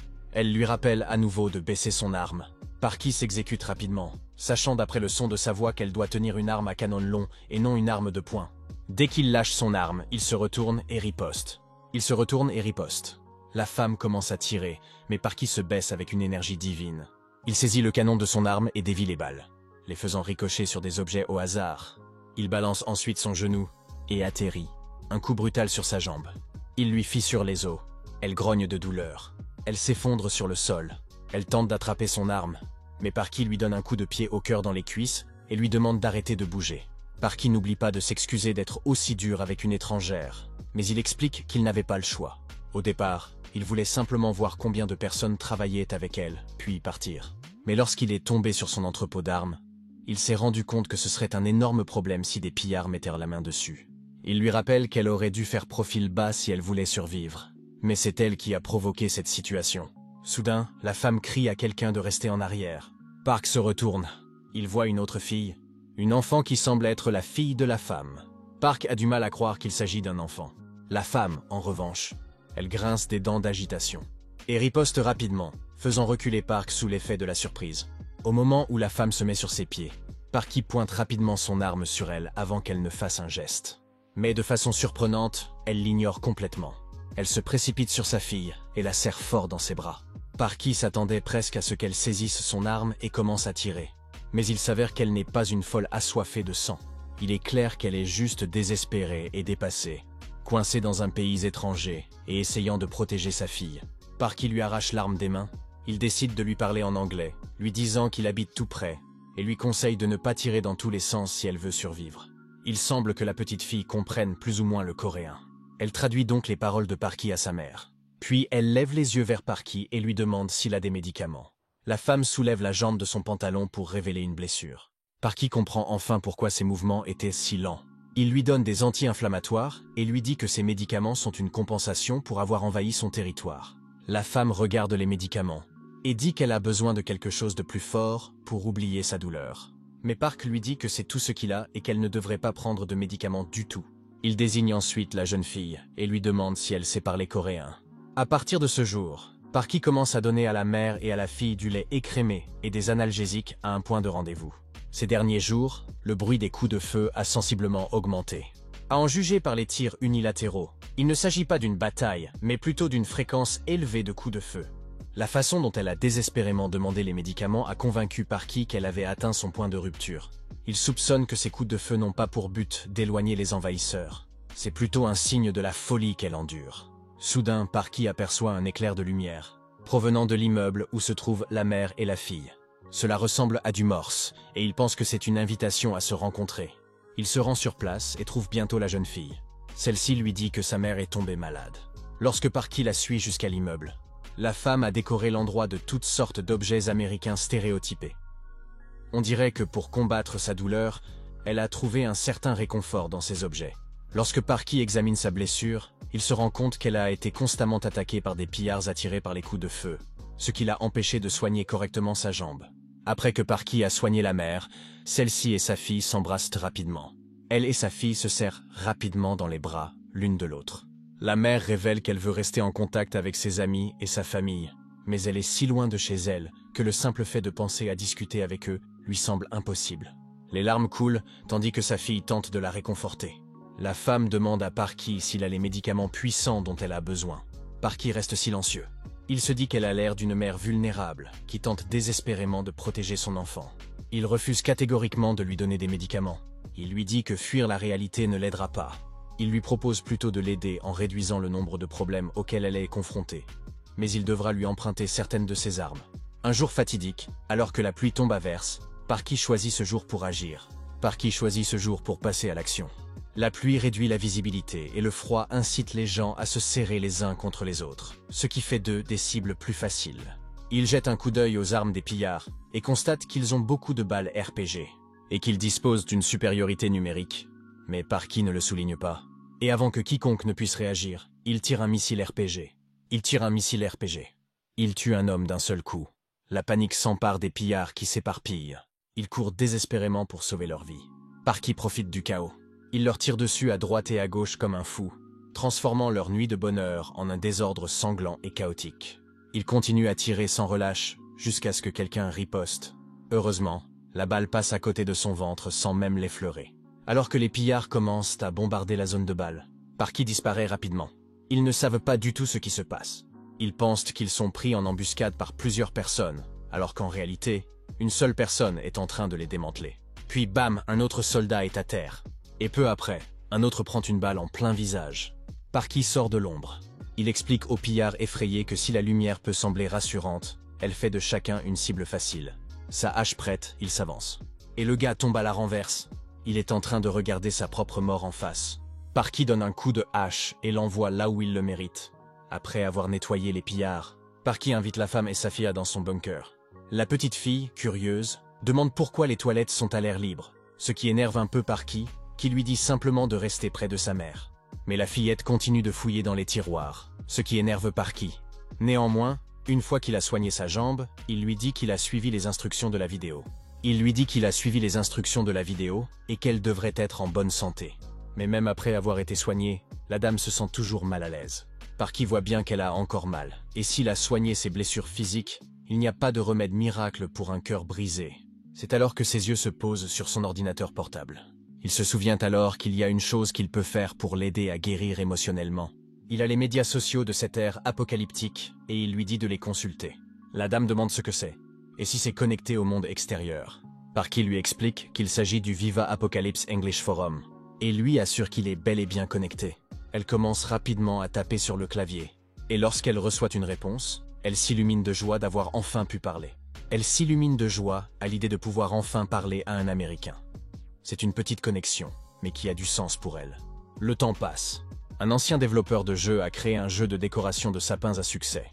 Parky s'exécute rapidement, sachant d'après le son de sa voix qu'elle doit tenir une arme à canon long et non une arme de poing. Dès qu'il lâche son arme, il se retourne et riposte. La femme commence à tirer, mais Parky se baisse avec une énergie divine. Il saisit le canon de son arme et dévie les balles, les faisant ricocher sur des objets au hasard. Il balance ensuite son genou et atterrit, un coup brutal sur sa jambe. Il lui fissure les os. Elle grogne de douleur. Elle s'effondre sur le sol. Elle tente d'attraper son arme, mais Parky lui donne un coup de pied au cœur dans les cuisses et lui demande d'arrêter de bouger. Parky n'oublie pas de s'excuser d'être aussi dur avec une étrangère, mais il explique qu'il n'avait pas le choix. Au départ, il voulait simplement voir combien de personnes travaillaient avec elle, puis partir. Mais lorsqu'il est tombé sur son entrepôt d'armes, il s'est rendu compte que ce serait un énorme problème si des pillards mettaient la main dessus. Il lui rappelle qu'elle aurait dû faire profil bas si elle voulait survivre. Mais c'est elle qui a provoqué cette situation. Soudain, la femme crie à quelqu'un de rester en arrière. Park se retourne. Il voit une autre fille, une enfant qui semble être la fille de la femme. Park a du mal à croire qu'il s'agit d'un enfant. La femme, en revanche, elle grince des dents d'agitation et riposte rapidement, faisant reculer Park sous l'effet de la surprise. Au moment où la femme se met sur ses pieds, Parky pointe rapidement son arme sur elle avant qu'elle ne fasse un geste. Mais de façon surprenante, elle l'ignore complètement. Elle se précipite sur sa fille et la serre fort dans ses bras. Parky s'attendait presque à ce qu'elle saisisse son arme et commence à tirer. Mais il s'avère qu'elle n'est pas une folle assoiffée de sang. Il est clair qu'elle est juste désespérée et dépassée, coincée dans un pays étranger et essayant de protéger sa fille. Parky lui arrache l'arme des mains. Il décide de lui parler en anglais, lui disant qu'il habite tout près, et lui conseille de ne pas tirer dans tous les sens si elle veut survivre. Il semble que la petite fille comprenne plus ou moins le coréen. Elle traduit donc les paroles de Parky à sa mère. Puis elle lève les yeux vers Parky et lui demande s'il a des médicaments. La femme soulève la jambe de son pantalon pour révéler une blessure. Parky comprend enfin pourquoi ses mouvements étaient si lents. Il lui donne des anti-inflammatoires et lui dit que ces médicaments sont une compensation pour avoir envahi son territoire. La femme regarde les médicaments et dit qu'elle a besoin de quelque chose de plus fort pour oublier sa douleur. Mais Park lui dit que c'est tout ce qu'il a et qu'elle ne devrait pas prendre de médicaments du tout. Il désigne ensuite la jeune fille et lui demande si elle sait parler coréen. À partir de ce jour, Parky commence à donner à la mère et à la fille du lait écrémé et des analgésiques à un point de rendez-vous. Ces derniers jours, le bruit des coups de feu a sensiblement augmenté. À en juger par les tirs unilatéraux, il ne s'agit pas d'une bataille, mais plutôt d'une fréquence élevée de coups de feu. La façon dont elle a désespérément demandé les médicaments a convaincu Parky qu'elle avait atteint son point de rupture. Il soupçonne que ces coups de feu n'ont pas pour but d'éloigner les envahisseurs. C'est plutôt un signe de la folie qu'elle endure. Soudain, Parky aperçoit un éclair de lumière, provenant de l'immeuble où se trouvent la mère et la fille. Cela ressemble à du morse, et il pense que c'est une invitation à se rencontrer. Il se rend sur place et trouve bientôt la jeune fille. Celle-ci lui dit que sa mère est tombée malade. Lorsque Parky la suit jusqu'à l'immeuble, la femme a décoré l'endroit de toutes sortes d'objets américains stéréotypés. On dirait que pour combattre sa douleur, elle a trouvé un certain réconfort dans ces objets. Lorsque Parky examine sa blessure, il se rend compte qu'elle a été constamment attaquée par des pillards attirés par les coups de feu, ce qui l'a empêché de soigner correctement sa jambe. Après que Parky a soigné la mère, celle-ci et sa fille s'embrassent rapidement. Elle et sa fille se serrent rapidement dans les bras, l'une de l'autre. La mère révèle qu'elle veut rester en contact avec ses amis et sa famille, mais elle est si loin de chez elle que le simple fait de penser à discuter avec eux lui semble impossible. Les larmes coulent, tandis que sa fille tente de la réconforter. La femme demande à Parky s'il a les médicaments puissants dont elle a besoin. Parky reste silencieux. Il se dit qu'elle a l'air d'une mère vulnérable, qui tente désespérément de protéger son enfant. Il refuse catégoriquement de lui donner des médicaments. Il lui dit que fuir la réalité ne l'aidera pas. Il lui propose plutôt de l'aider en réduisant le nombre de problèmes auxquels elle est confrontée. Mais il devra lui emprunter certaines de ses armes. Un jour fatidique, alors que la pluie tombe à verse, Parky choisit ce jour pour agir. Parky choisit ce jour pour passer à l'action. La pluie réduit la visibilité et le froid incite les gens à se serrer les uns contre les autres, ce qui fait d'eux des cibles plus faciles. Il jette un coup d'œil aux armes des pillards et constate qu'ils ont beaucoup de balles RPG et qu'ils disposent d'une supériorité numérique. Mais Parky ne le souligne pas. Et avant que quiconque ne puisse réagir, il tire un missile RPG. Il tue un homme d'un seul coup. La panique s'empare des pillards qui s'éparpillent. Ils courent désespérément pour sauver leur vie. Parky profite du chaos. Il leur tire dessus à droite et à gauche comme un fou, transformant leur nuit de bonheur en un désordre sanglant et chaotique. Il continue à tirer sans relâche jusqu'à ce que quelqu'un riposte. Heureusement, la balle passe à côté de son ventre sans même l'effleurer. Alors que les pillards commencent à bombarder la zone de balle, Parky disparaît rapidement. Ils ne savent pas du tout ce qui se passe. Ils pensent qu'ils sont pris en embuscade par plusieurs personnes, alors qu'en réalité, une seule personne est en train de les démanteler. Puis bam, un autre soldat est à terre. Et peu après, un autre prend une balle en plein visage. Parky sort de l'ombre. Il explique aux pillards effrayés que si la lumière peut sembler rassurante, elle fait de chacun une cible facile. Sa hache prête, il s'avance. Et le gars tombe à la renverse. Il est en train de regarder sa propre mort en face. Parky donne un coup de hache et l'envoie là où il le mérite. Après avoir nettoyé les pillards, Parky invite la femme et sa fille dans son bunker. La petite fille, curieuse, demande pourquoi les toilettes sont à l'air libre, ce qui énerve un peu Parky, qui lui dit simplement de rester près de sa mère. Mais la fillette continue de fouiller dans les tiroirs, ce qui énerve Parky. Néanmoins, une fois qu'il a soigné sa jambe, il lui dit qu'il a suivi les instructions de la vidéo. Et qu'elle devrait être en bonne santé. Mais même après avoir été soignée, la dame se sent toujours mal à l'aise. Parky voit bien qu'elle a encore mal, et s'il a soigné ses blessures physiques, il n'y a pas de remède miracle pour un cœur brisé. C'est alors que ses yeux se posent sur son ordinateur portable. Il se souvient alors qu'il y a une chose qu'il peut faire pour l'aider à guérir émotionnellement. Il a les médias sociaux de cette ère apocalyptique, et il lui dit de les consulter. La dame demande ce que c'est, et si c'est connecté au monde extérieur. Parky lui explique qu'il s'agit du Viva Apocalypse English Forum, et lui assure qu'il est bel et bien connecté. Elle commence rapidement à taper sur le clavier, et lorsqu'elle reçoit une réponse, elle s'illumine de joie d'avoir enfin pu parler. Elle s'illumine de joie à l'idée de pouvoir enfin parler à un Américain. C'est une petite connexion, mais qui a du sens pour elle. Le temps passe. Un ancien développeur de jeux a créé un jeu de décoration de sapins à succès.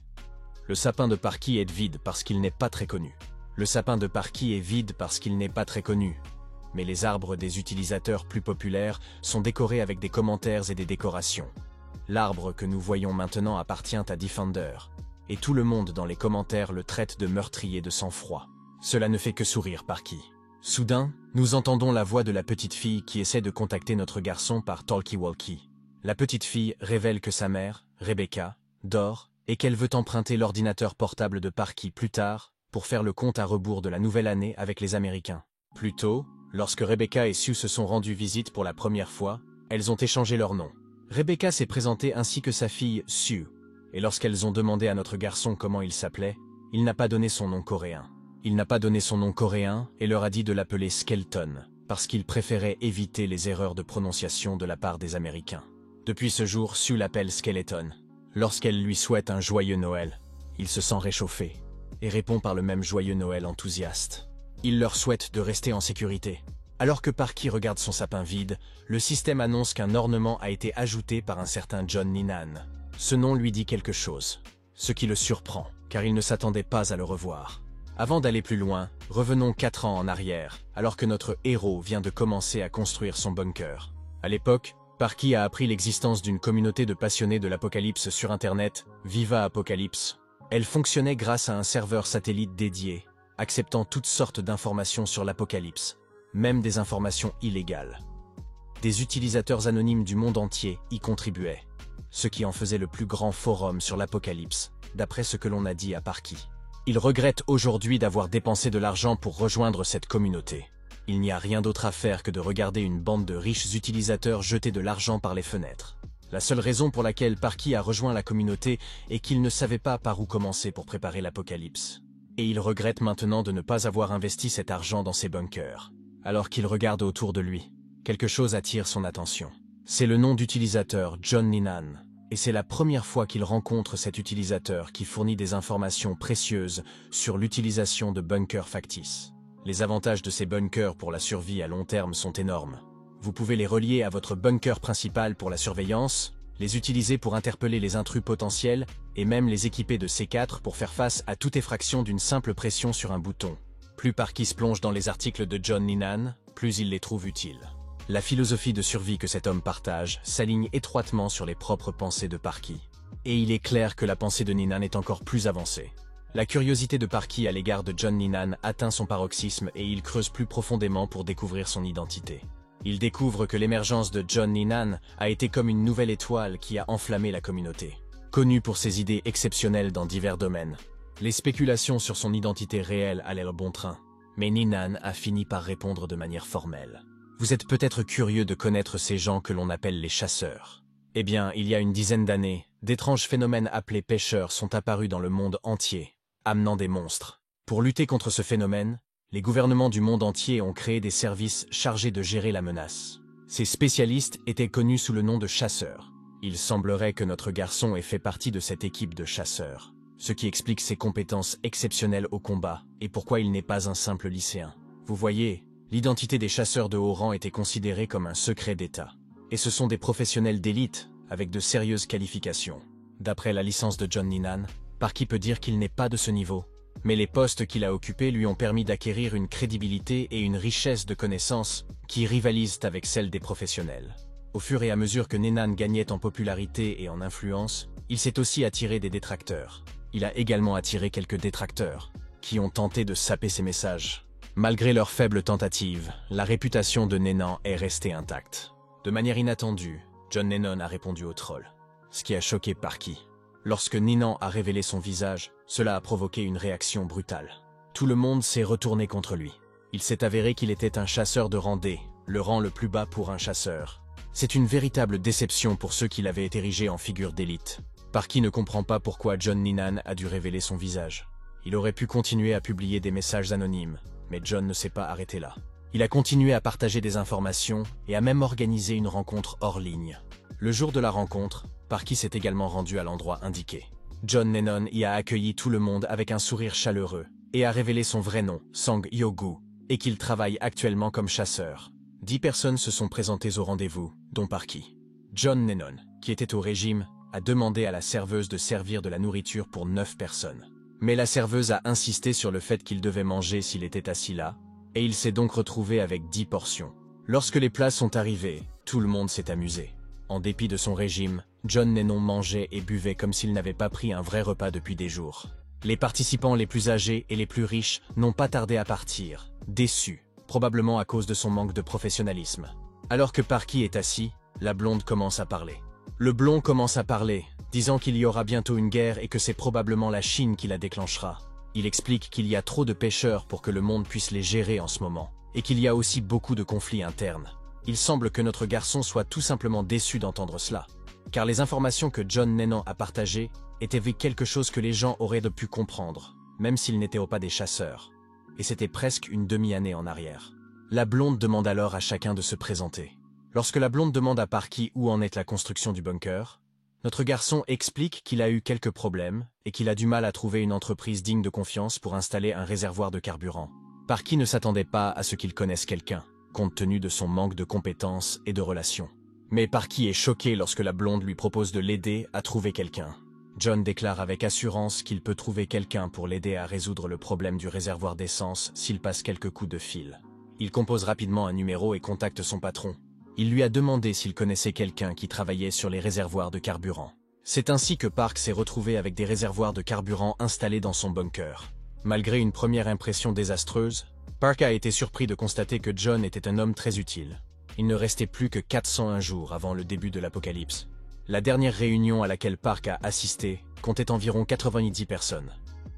Le sapin de Parky est vide parce qu'il n'est pas très connu. Mais les arbres des utilisateurs plus populaires sont décorés avec des commentaires et des décorations. L'arbre que nous voyons maintenant appartient à Defender, et tout le monde dans les commentaires le traite de meurtrier de sang-froid. Cela ne fait que sourire Parky. Soudain, nous entendons la voix de la petite fille qui essaie de contacter notre garçon par talkie-walkie. La petite fille révèle que sa mère, Rebecca, dort et qu'elle veut emprunter l'ordinateur portable de Parky plus tard pour faire le compte à rebours de la nouvelle année avec les Américains. Plus tôt, lorsque Rebecca et Sue se sont rendues visite pour la première fois, elles ont échangé leurs noms. Rebecca s'est présentée ainsi que sa fille Sue, et lorsqu'elles ont demandé à notre garçon comment il s'appelait, il n'a pas donné son nom coréen. Et leur a dit de l'appeler Skelton, parce qu'il préférait éviter les erreurs de prononciation de la part des Américains. Depuis ce jour, Sue l'appelle Skeleton. Lorsqu'elle lui souhaite un joyeux Noël, il se sent réchauffé, et répond par le même joyeux Noël enthousiaste. Il leur souhaite de rester en sécurité. Alors que Parky regarde son sapin vide, le système annonce qu'un ornement a été ajouté par un certain John Ninan. Ce nom lui dit quelque chose, ce qui le surprend, car il ne s'attendait pas à le revoir. Avant d'aller plus loin, revenons 4 ans en arrière, alors que notre héros vient de commencer à construire son bunker. À l'époque, Parky a appris l'existence d'une communauté de passionnés de l'apocalypse sur Internet, Viva Apocalypse. Elle fonctionnait grâce à un serveur satellite dédié, acceptant toutes sortes d'informations sur l'apocalypse, même des informations illégales. Des utilisateurs anonymes du monde entier y contribuaient, ce qui en faisait le plus grand forum sur l'apocalypse, d'après ce que l'on a dit à Parky. Il regrette aujourd'hui d'avoir dépensé de l'argent pour rejoindre cette communauté. Il n'y a rien d'autre à faire que de regarder une bande de riches utilisateurs jeter de l'argent par les fenêtres. La seule raison pour laquelle Parky a rejoint la communauté est qu'il ne savait pas par où commencer pour préparer l'apocalypse. Et il regrette maintenant de ne pas avoir investi cet argent dans ses bunkers. Alors qu'il regarde autour de lui, quelque chose attire son attention. C'est le nom d'utilisateur John Ninan, et c'est la première fois qu'il rencontre cet utilisateur qui fournit des informations précieuses sur l'utilisation de bunkers factices. Les avantages de ces bunkers pour la survie à long terme sont énormes. Vous pouvez les relier à votre bunker principal pour la surveillance, les utiliser pour interpeller les intrus potentiels et même les équiper de C4 pour faire face à toute effraction d'une simple pression sur un bouton. Plus Parky se plonge dans les articles de John Ninan, plus il les trouve utiles. La philosophie de survie que cet homme partage s'aligne étroitement sur les propres pensées de Parky. Et il est clair que la pensée de Ninan est encore plus avancée. La curiosité de Parky à l'égard de John Ninan atteint son paroxysme et il creuse plus profondément pour découvrir son identité. Il découvre que l'émergence de John Ninan a été comme une nouvelle étoile qui a enflammé la communauté. Connu pour ses idées exceptionnelles dans divers domaines, les spéculations sur son identité réelle allèrent bon train. Mais Ninan a fini par répondre de manière formelle. Vous êtes peut-être curieux de connaître ces gens que l'on appelle les chasseurs. Eh bien, il y a une dizaine d'années, d'étranges phénomènes appelés pêcheurs sont apparus dans le monde entier, amenant des monstres. Pour lutter contre ce phénomène, les gouvernements du monde entier ont créé des services chargés de gérer la menace. Ces spécialistes étaient connus sous le nom de chasseurs. Il semblerait que notre garçon ait fait partie de cette équipe de chasseurs, ce qui explique ses compétences exceptionnelles au combat et pourquoi il n'est pas un simple lycéen. Vous voyez, l'identité des chasseurs de haut rang était considérée comme un secret d'État. Et ce sont des professionnels d'élite, avec de sérieuses qualifications. D'après la licence de John Ninan, Parky peut dire qu'il n'est pas de ce niveau. Mais les postes qu'il a occupés lui ont permis d'acquérir une crédibilité et une richesse de connaissances qui rivalisent avec celles des professionnels. Au fur et à mesure que Ninan gagnait en popularité et en influence, il s'est aussi attiré des détracteurs. Il a également attiré quelques détracteurs, qui ont tenté de saper ses messages. Malgré leurs faibles tentatives, la réputation de Ninan est restée intacte. De manière inattendue, John Lennon a répondu au troll, ce qui a choqué Parky. Lorsque Ninan a révélé son visage, cela a provoqué une réaction brutale. Tout le monde s'est retourné contre lui. Il s'est avéré qu'il était un chasseur de rang D, le rang le plus bas pour un chasseur. C'est une véritable déception pour ceux qui l'avaient érigé en figure d'élite. Parky ne comprend pas pourquoi John Ninan a dû révéler son visage. Il aurait pu continuer à publier des messages anonymes, mais John ne s'est pas arrêté là. Il a continué à partager des informations et a même organisé une rencontre hors ligne. Le jour de la rencontre, Parky s'est également rendu à l'endroit indiqué. John Lennon y a accueilli tout le monde avec un sourire chaleureux et a révélé son vrai nom, Sang Yo-gu, et qu'il travaille actuellement comme chasseur. 10 personnes se sont présentées au rendez-vous, dont Parky. John Lennon, qui était au régime, a demandé à la serveuse de servir de la nourriture pour 9 personnes. Mais la serveuse a insisté sur le fait qu'il devait manger s'il était assis là, et il s'est donc retrouvé avec 10 portions. Lorsque les plats sont arrivés, tout le monde s'est amusé. En dépit de son régime, John Lennon mangeait et buvait comme s'il n'avait pas pris un vrai repas depuis des jours. Les participants les plus âgés et les plus riches n'ont pas tardé à partir, déçus, probablement à cause de son manque de professionnalisme. Alors que Parky est assis, la blonde commence à parler. Le blond commence à parler, disant qu'il y aura bientôt une guerre et que c'est probablement la Chine qui la déclenchera. Il explique qu'il y a trop de pêcheurs pour que le monde puisse les gérer en ce moment, et qu'il y a aussi beaucoup de conflits internes. Il semble que notre garçon soit tout simplement déçu d'entendre cela, car les informations que John Lennon a partagées étaient quelque chose que les gens auraient pu comprendre, même s'ils n'étaient pas des chasseurs. Et c'était presque une demi-année en arrière. La blonde demande alors à chacun de se présenter. Lorsque la blonde demande à Parky où en est la construction du bunker, notre garçon explique qu'il a eu quelques problèmes et qu'il a du mal à trouver une entreprise digne de confiance pour installer un réservoir de carburant. Parky ne s'attendait pas à ce qu'il connaisse quelqu'un, compte tenu de son manque de compétences et de relations. Mais Parky est choqué lorsque la blonde lui propose de l'aider à trouver quelqu'un. John déclare avec assurance qu'il peut trouver quelqu'un pour l'aider à résoudre le problème du réservoir d'essence s'il passe quelques coups de fil. Il compose rapidement un numéro et contacte son patron. Il lui a demandé s'il connaissait quelqu'un qui travaillait sur les réservoirs de carburant. C'est ainsi que Park s'est retrouvé avec des réservoirs de carburant installés dans son bunker. Malgré une première impression désastreuse, Park a été surpris de constater que John était un homme très utile. Il ne restait plus que 401 jours avant le début de l'apocalypse. La dernière réunion à laquelle Park a assisté comptait environ 90 personnes.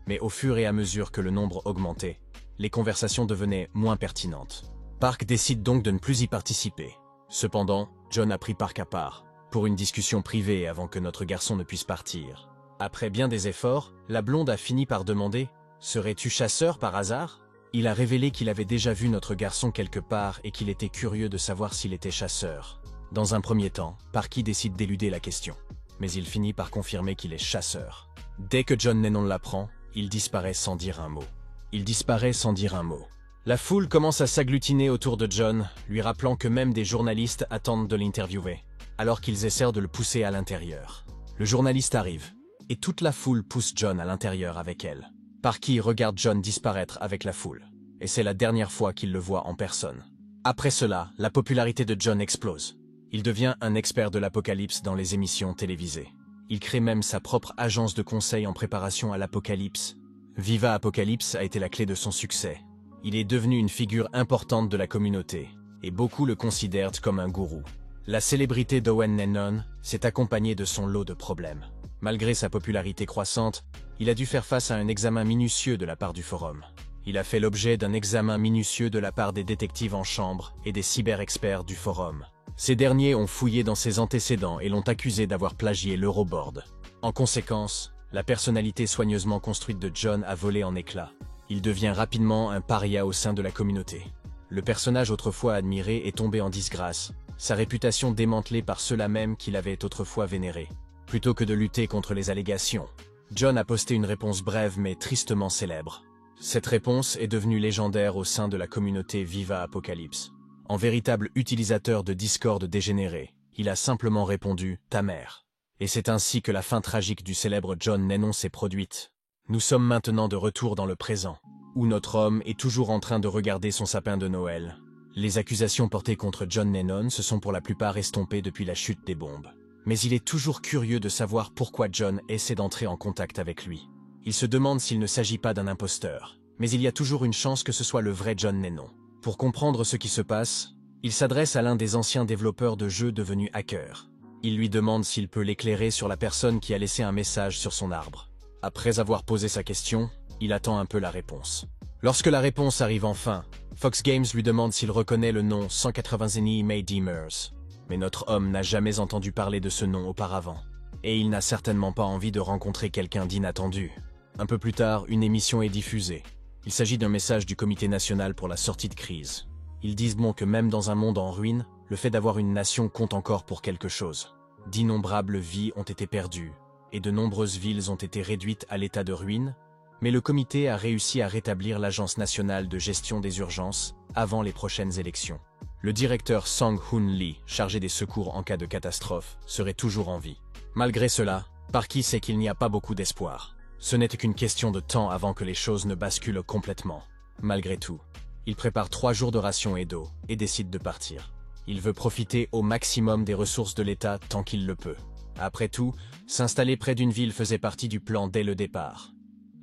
Mais au fur et à mesure que le nombre augmentait, les conversations devenaient moins pertinentes. Park décide donc de ne plus y participer. Cependant, John a pris Park à part, pour une discussion privée avant que notre garçon ne puisse partir. Après bien des efforts, la blonde a fini par demander « Serais-tu chasseur par hasard ?» Il a révélé qu'il avait déjà vu notre garçon quelque part et qu'il était curieux de savoir s'il était chasseur. Dans un premier temps, Parky décide d'éluder la question, mais il finit par confirmer qu'il est chasseur. Dès que John Lennon l'apprend, il disparaît sans dire un mot. Il disparaît sans dire un mot. La foule commence à s'agglutiner autour de John, lui rappelant que même des journalistes attendent de l'interviewer, alors qu'ils essaient de le pousser à l'intérieur. Le journaliste arrive, et toute la foule pousse John à l'intérieur avec elle. Parky regarde John disparaître avec la foule, et c'est la dernière fois qu'il le voit en personne. Après cela, la popularité de John explose. Il devient un expert de l'apocalypse dans les émissions télévisées. Il crée même sa propre agence de conseil en préparation à l'apocalypse, Viva Apocalypse a été la clé de son succès. Il est devenu une figure importante de la communauté, et beaucoup le considèrent comme un gourou. La célébrité d'Owen Lennon s'est accompagnée de son lot de problèmes. Malgré sa popularité croissante, il a dû faire face à un examen minutieux de la part du forum. Il a fait l'objet d'un examen minutieux de la part des détectives en chambre et des cyber-experts du forum. Ces derniers ont fouillé dans ses antécédents et l'ont accusé d'avoir plagié l'Euroboard. En conséquence, la personnalité soigneusement construite de John a volé en éclats. Il devient rapidement un paria au sein de la communauté. Le personnage autrefois admiré est tombé en disgrâce, sa réputation démantelée par ceux-là même qui l'avaient autrefois vénéré. Plutôt que de lutter contre les allégations, John a posté une réponse brève mais tristement célèbre. Cette réponse est devenue légendaire au sein de la communauté Viva Apocalypse. En véritable utilisateur de Discord dégénéré, il a simplement répondu « ta mère ». Et c'est ainsi que la fin tragique du célèbre John Lennon s'est produite. Nous sommes maintenant de retour dans le présent, où notre homme est toujours en train de regarder son sapin de Noël. Les accusations portées contre John Lennon se sont pour la plupart estompées depuis la chute des bombes. Mais il est toujours curieux de savoir pourquoi John essaie d'entrer en contact avec lui. Il se demande s'il ne s'agit pas d'un imposteur, mais il y a toujours une chance que ce soit le vrai John Lennon. Pour comprendre ce qui se passe, il s'adresse à l'un des anciens développeurs de jeux devenus hackers. Il lui demande s'il peut l'éclairer sur la personne qui a laissé un message sur son arbre. Après avoir posé sa question, il attend un peu la réponse. Lorsque la réponse arrive enfin, Fox Games lui demande s'il reconnaît le nom 180 May Demers. Mais notre homme n'a jamais entendu parler de ce nom auparavant. Et il n'a certainement pas envie de rencontrer quelqu'un d'inattendu. Un peu plus tard, une émission est diffusée. Il s'agit d'un message du Comité national pour la sortie de crise. Ils disent bon que même dans un monde en ruine, le fait d'avoir une nation compte encore pour quelque chose. D'innombrables vies ont été perdues, et de nombreuses villes ont été réduites à l'état de ruine, mais le comité a réussi à rétablir l'Agence nationale de gestion des urgences avant les prochaines élections. Le directeur Sang-Hoon Lee, chargé des secours en cas de catastrophe, serait toujours en vie. Malgré cela, Parky sait qu'il n'y a pas beaucoup d'espoir. Ce n'était qu'une question de temps avant que les choses ne basculent complètement. Malgré tout, il prépare 3 jours de rations et d'eau et décide de partir. Il veut profiter au maximum des ressources de l'État tant qu'il le peut. Après tout, s'installer près d'une ville faisait partie du plan dès le départ.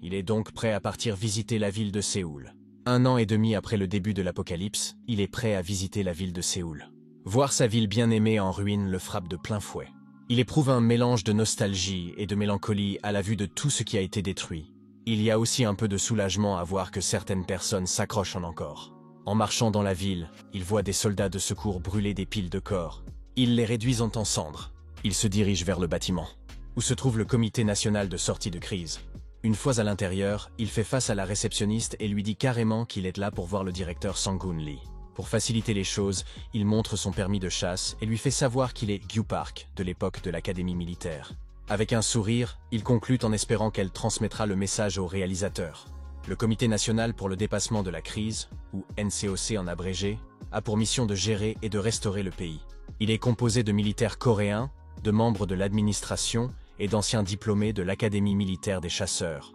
Il est donc prêt à partir visiter la ville de Séoul. 1 an et demi après le début de l'apocalypse, il est prêt à visiter la ville de Séoul. Voir sa ville bien aimée en ruine le frappe de plein fouet. Il éprouve un mélange de nostalgie et de mélancolie à la vue de tout ce qui a été détruit. Il y a aussi un peu de soulagement à voir que certaines personnes s'accrochent encore. En marchant dans la ville, il voit des soldats de secours brûler des piles de corps. Ils les réduisent en cendres. Il se dirige vers le bâtiment, où se trouve le Comité national de sortie de crise. Une fois à l'intérieur, il fait face à la réceptionniste et lui dit carrément qu'il est là pour voir le directeur Sang-Hoon Lee. Pour faciliter les choses, il montre son permis de chasse et lui fait savoir qu'il est Gyu Park, de l'époque de l'académie militaire. Avec un sourire, il conclut en espérant qu'elle transmettra le message au réalisateur. Le Comité national pour le dépassement de la crise, ou NCOC en abrégé, a pour mission de gérer et de restaurer le pays. Il est composé de militaires coréens, de membres de l'administration et d'anciens diplômés de l'Académie militaire des chasseurs.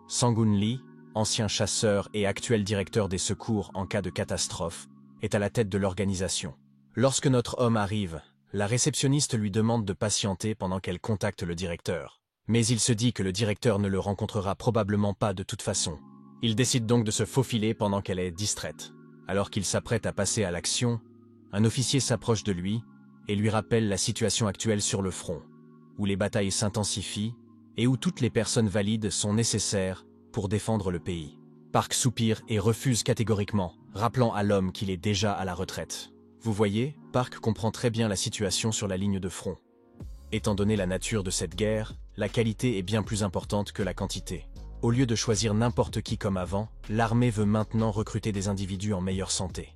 Sang-Hoon Lee, ancien chasseur et actuel directeur des secours en cas de catastrophe, est à la tête de l'organisation. Lorsque notre homme arrive, la réceptionniste lui demande de patienter pendant qu'elle contacte le directeur. Mais il se dit que le directeur ne le rencontrera probablement pas de toute façon. Il décide donc de se faufiler pendant qu'elle est distraite. Alors qu'il s'apprête à passer à l'action, un officier s'approche de lui et lui rappelle la situation actuelle sur le front, où les batailles s'intensifient et où toutes les personnes valides sont nécessaires pour défendre le pays. Park soupire et refuse catégoriquement, rappelant à l'homme qu'il est déjà à la retraite. Vous voyez, Park comprend très bien la situation sur la ligne de front. Étant donné la nature de cette guerre, la qualité est bien plus importante que la quantité. Au lieu de choisir n'importe qui comme avant, l'armée veut maintenant recruter des individus en meilleure santé.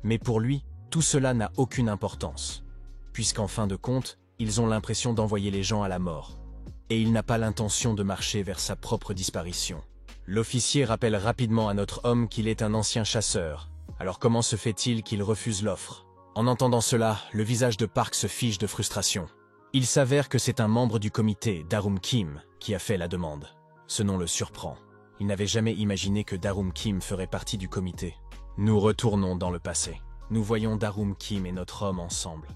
Mais pour lui, tout cela n'a aucune importance, puisqu'en fin de compte, ils ont l'impression d'envoyer les gens à la mort. Et il n'a pas l'intention de marcher vers sa propre disparition. L'officier rappelle rapidement à notre homme qu'il est un ancien chasseur. Alors comment se fait-il qu'il refuse l'offre? En entendant cela, le visage de Park se fige de frustration. Il s'avère que c'est un membre du comité, Darum Kim, qui a fait la demande. Ce nom le surprend. Il n'avait jamais imaginé que Darum Kim ferait partie du comité. Nous retournons dans le passé. Nous voyons Darum Kim et notre homme ensemble.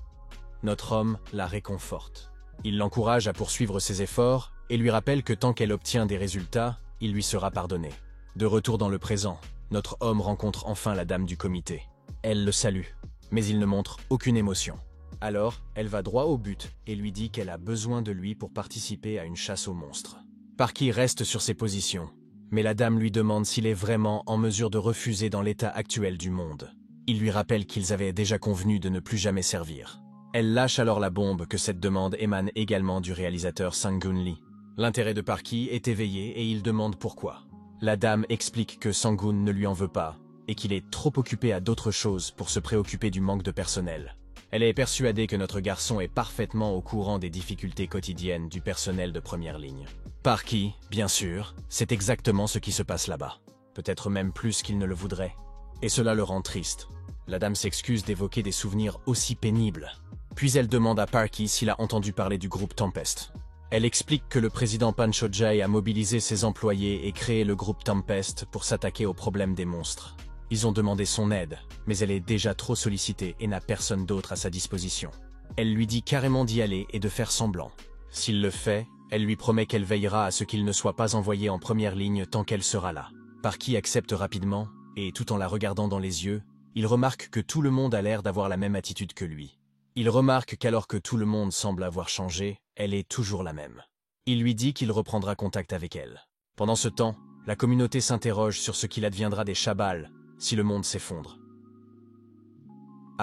Notre homme la réconforte. Il l'encourage à poursuivre ses efforts et lui rappelle que tant qu'elle obtient des résultats, il lui sera pardonné. De retour dans le présent, notre homme rencontre enfin la dame du comité. Elle le salue, mais il ne montre aucune émotion. Alors, elle va droit au but et lui dit qu'elle a besoin de lui pour participer à une chasse aux monstres. Parky reste sur ses positions, mais la dame lui demande s'il est vraiment en mesure de refuser dans l'état actuel du monde. Il lui rappelle qu'ils avaient déjà convenu de ne plus jamais servir. Elle lâche alors la bombe que cette demande émane également du réalisateur Sang-Gun Lee. L'intérêt de Parky est éveillé et il demande pourquoi. La dame explique que Sang-Gun ne lui en veut pas et qu'il est trop occupé à d'autres choses pour se préoccuper du manque de personnel. Elle est persuadée que notre garçon est parfaitement au courant des difficultés quotidiennes du personnel de première ligne. Parky, bien sûr, c'est exactement ce qui se passe là-bas. Peut-être même plus qu'il ne le voudrait. Et cela le rend triste. La dame s'excuse d'évoquer des souvenirs aussi pénibles. Puis elle demande à Parky s'il a entendu parler du groupe Tempest. Elle explique que le président Pancho-Jay a mobilisé ses employés et créé le groupe Tempest pour s'attaquer au problème des monstres. Ils ont demandé son aide, mais elle est déjà trop sollicitée et n'a personne d'autre à sa disposition. Elle lui dit carrément d'y aller et de faire semblant. S'il le fait, elle lui promet qu'elle veillera à ce qu'il ne soit pas envoyé en première ligne tant qu'elle sera là. Parky accepte rapidement, et tout en la regardant dans les yeux, il remarque que tout le monde a l'air d'avoir la même attitude que lui. Il remarque qu'alors que tout le monde semble avoir changé, elle est toujours la même. Il lui dit qu'il reprendra contact avec elle. Pendant ce temps, la communauté s'interroge sur ce qu'il adviendra des Chabal si le monde s'effondre.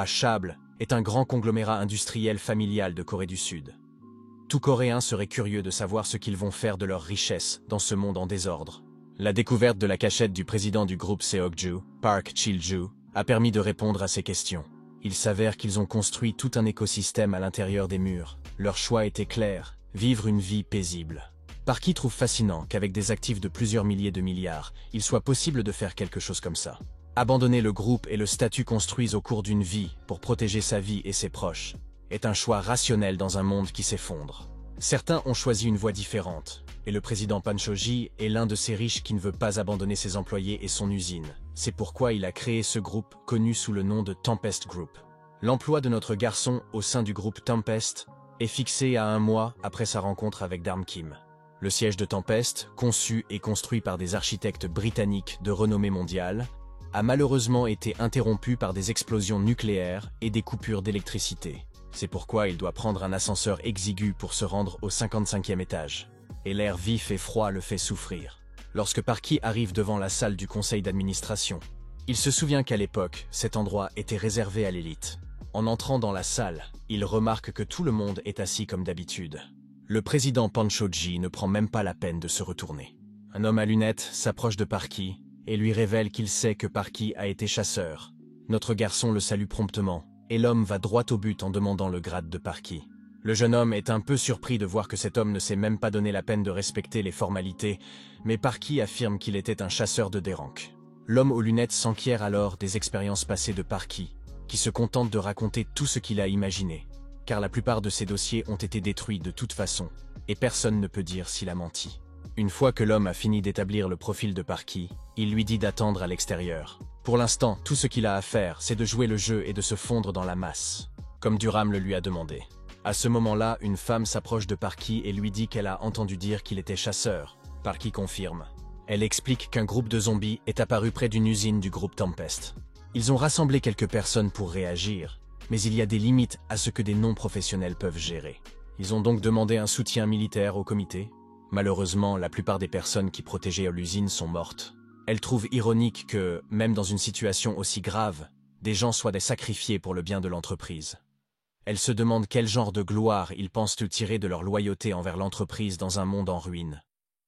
Chable est un grand conglomérat industriel familial de Corée du Sud. Tout Coréen serait curieux de savoir ce qu'ils vont faire de leurs richesses dans ce monde en désordre. La découverte de la cachette du président du groupe Seokju, Park Chil-ju, a permis de répondre à ces questions. Il s'avère qu'ils ont construit tout un écosystème à l'intérieur des murs. Leur choix était clair, vivre une vie paisible. Parky trouve fascinant qu'avec des actifs de plusieurs milliers de milliards, il soit possible de faire quelque chose comme ça. Abandonner le groupe et le statut construits au cours d'une vie pour protéger sa vie et ses proches est un choix rationnel dans un monde qui s'effondre. Certains ont choisi une voie différente, et le président Pancho-Jay est l'un de ces riches qui ne veut pas abandonner ses employés et son usine. C'est pourquoi il a créé ce groupe connu sous le nom de Tempest Group. L'emploi de notre garçon au sein du groupe Tempest est fixé à 1 mois après sa rencontre avec Darm Kim. Le siège de Tempest, conçu et construit par des architectes britanniques de renommée mondiale, a malheureusement été interrompu par des explosions nucléaires et des coupures d'électricité. C'est pourquoi il doit prendre un ascenseur exigu pour se rendre au 55e étage. Et l'air vif et froid le fait souffrir. Lorsque Parky arrive devant la salle du conseil d'administration, il se souvient qu'à l'époque, cet endroit était réservé à l'élite. En entrant dans la salle, il remarque que tout le monde est assis comme d'habitude. Le président Pancho-Jay ne prend même pas la peine de se retourner. Un homme à lunettes s'approche de Parky et lui révèle qu'il sait que Parky a été chasseur. Notre garçon le salue promptement, et l'homme va droit au but en demandant le grade de Parky. Le jeune homme est un peu surpris de voir que cet homme ne s'est même pas donné la peine de respecter les formalités, mais Parky affirme qu'il était un chasseur de déranque. L'homme aux lunettes s'enquiert alors des expériences passées de Parky, qui se contente de raconter tout ce qu'il a imaginé, car la plupart de ses dossiers ont été détruits de toute façon, et personne ne peut dire s'il a menti. Une fois que l'homme a fini d'établir le profil de Parky, il lui dit d'attendre à l'extérieur. Pour l'instant, tout ce qu'il a à faire, c'est de jouer le jeu et de se fondre dans la masse, comme Durham le lui a demandé. À ce moment-là, une femme s'approche de Parky et lui dit qu'elle a entendu dire qu'il était chasseur. Parky confirme. Elle explique qu'un groupe de zombies est apparu près d'une usine du groupe Tempest. Ils ont rassemblé quelques personnes pour réagir, mais il y a des limites à ce que des non-professionnels peuvent gérer. Ils ont donc demandé un soutien militaire au comité. Malheureusement, la plupart des personnes qui protégeaient l'usine sont mortes. Elle trouve ironique que, même dans une situation aussi grave, des gens soient des sacrifiés pour le bien de l'entreprise. Elle se demande quel genre de gloire ils pensent tirer de leur loyauté envers l'entreprise dans un monde en ruine.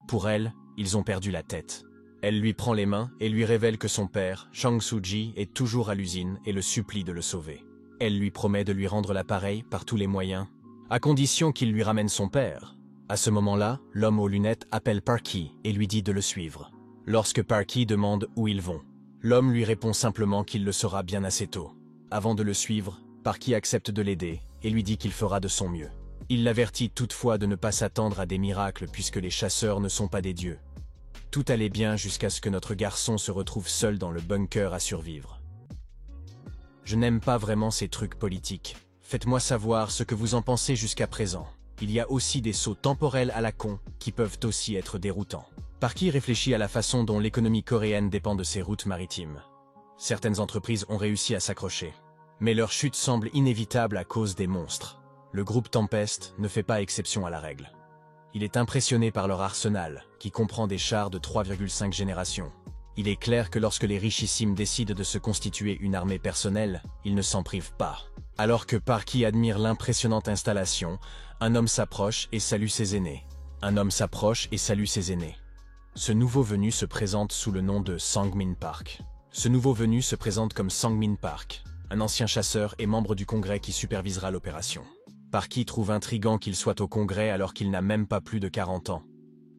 Pour elle, ils ont perdu la tête. Elle lui prend les mains et lui révèle que son père, Chang Soo-ji, est toujours à l'usine et le supplie de le sauver. Elle lui promet de lui rendre l'appareil par tous les moyens, à condition qu'il lui ramène son père. À ce moment-là, l'homme aux lunettes appelle Parky et lui dit de le suivre. Lorsque Parky demande où ils vont, l'homme lui répond simplement qu'il le saura bien assez tôt. Avant de le suivre, Parky accepte de l'aider et lui dit qu'il fera de son mieux. Il l'avertit toutefois de ne pas s'attendre à des miracles puisque les chasseurs ne sont pas des dieux. Tout allait bien jusqu'à ce que notre garçon se retrouve seul dans le bunker à survivre. Je n'aime pas vraiment ces trucs politiques. Faites-moi savoir ce que vous en pensez jusqu'à présent. Il y a aussi des sauts temporels à la con qui peuvent aussi être déroutants. Parky réfléchit à la façon dont l'économie coréenne dépend de ses routes maritimes. Certaines entreprises ont réussi à s'accrocher, mais leur chute semble inévitable à cause des monstres. Le groupe Tempest ne fait pas exception à la règle. Il est impressionné par leur arsenal, qui comprend des chars de 3,5 générations. Il est clair que lorsque les richissimes décident de se constituer une armée personnelle, ils ne s'en privent pas. Alors que Parky admire l'impressionnante installation, un homme s'approche et salue ses aînés. Un homme s'approche et salue ses aînés. Ce nouveau venu se présente sous le nom de Sang-min Park. Ce nouveau venu se présente comme Sang-min Park, un ancien chasseur et membre du Congrès qui supervisera l'opération. Parky trouve intriguant qu'il soit au Congrès alors qu'il n'a même pas plus de 40 ans.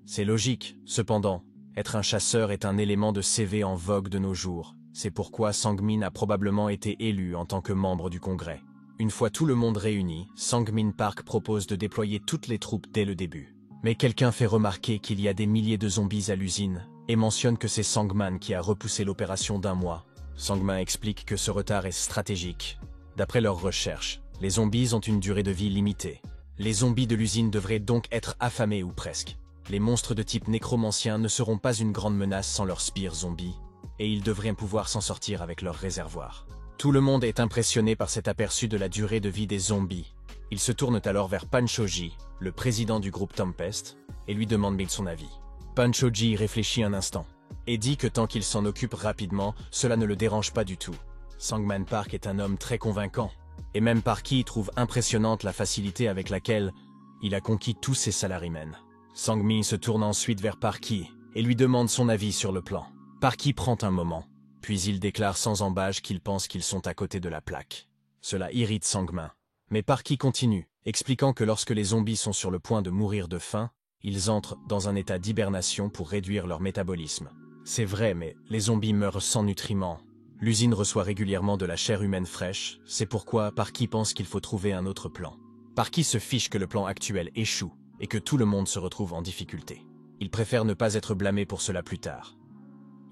C'est logique, cependant. Être un chasseur est un élément de CV en vogue de nos jours. C'est pourquoi Sang-min a probablement été élu en tant que membre du Congrès. Une fois tout le monde réuni, Sang-min Park propose de déployer toutes les troupes dès le début. Mais quelqu'un fait remarquer qu'il y a des milliers de zombies à l'usine et mentionne que c'est Sang-man qui a repoussé l'opération d'1 mois. Sang-man explique que ce retard est stratégique. D'après leurs recherches, les zombies ont une durée de vie limitée. Les zombies de l'usine devraient donc être affamés ou presque. Les monstres de type nécromancien ne seront pas une grande menace sans leurs spires zombies, et ils devraient pouvoir s'en sortir avec leur réservoir. Tout le monde est impressionné par cet aperçu de la durée de vie des zombies. Ils se tournent alors vers Panchoji, le président du groupe Tempest, et lui demandent son avis. Panchoji réfléchit un instant, et dit que tant qu'il s'en occupe rapidement, cela ne le dérange pas du tout. Sang-man Park est un homme très convaincant, et même Parky trouve impressionnante la facilité avec laquelle il a conquis tous ses salarymen. Sang-min se tourne ensuite vers Parky et lui demande son avis sur le plan. Parky prend un moment, puis il déclare sans embâche qu'il pense qu'ils sont à côté de la plaque. Cela irrite Sang-min. Mais Parky continue, expliquant que lorsque les zombies sont sur le point de mourir de faim, ils entrent dans un état d'hibernation pour réduire leur métabolisme. C'est vrai, mais les zombies meurent sans nutriments. L'usine reçoit régulièrement de la chair humaine fraîche, c'est pourquoi Parky pense qu'il faut trouver un autre plan. Parky se fiche que le plan actuel échoue, et que tout le monde se retrouve en difficulté. Il préfère ne pas être blâmé pour cela plus tard.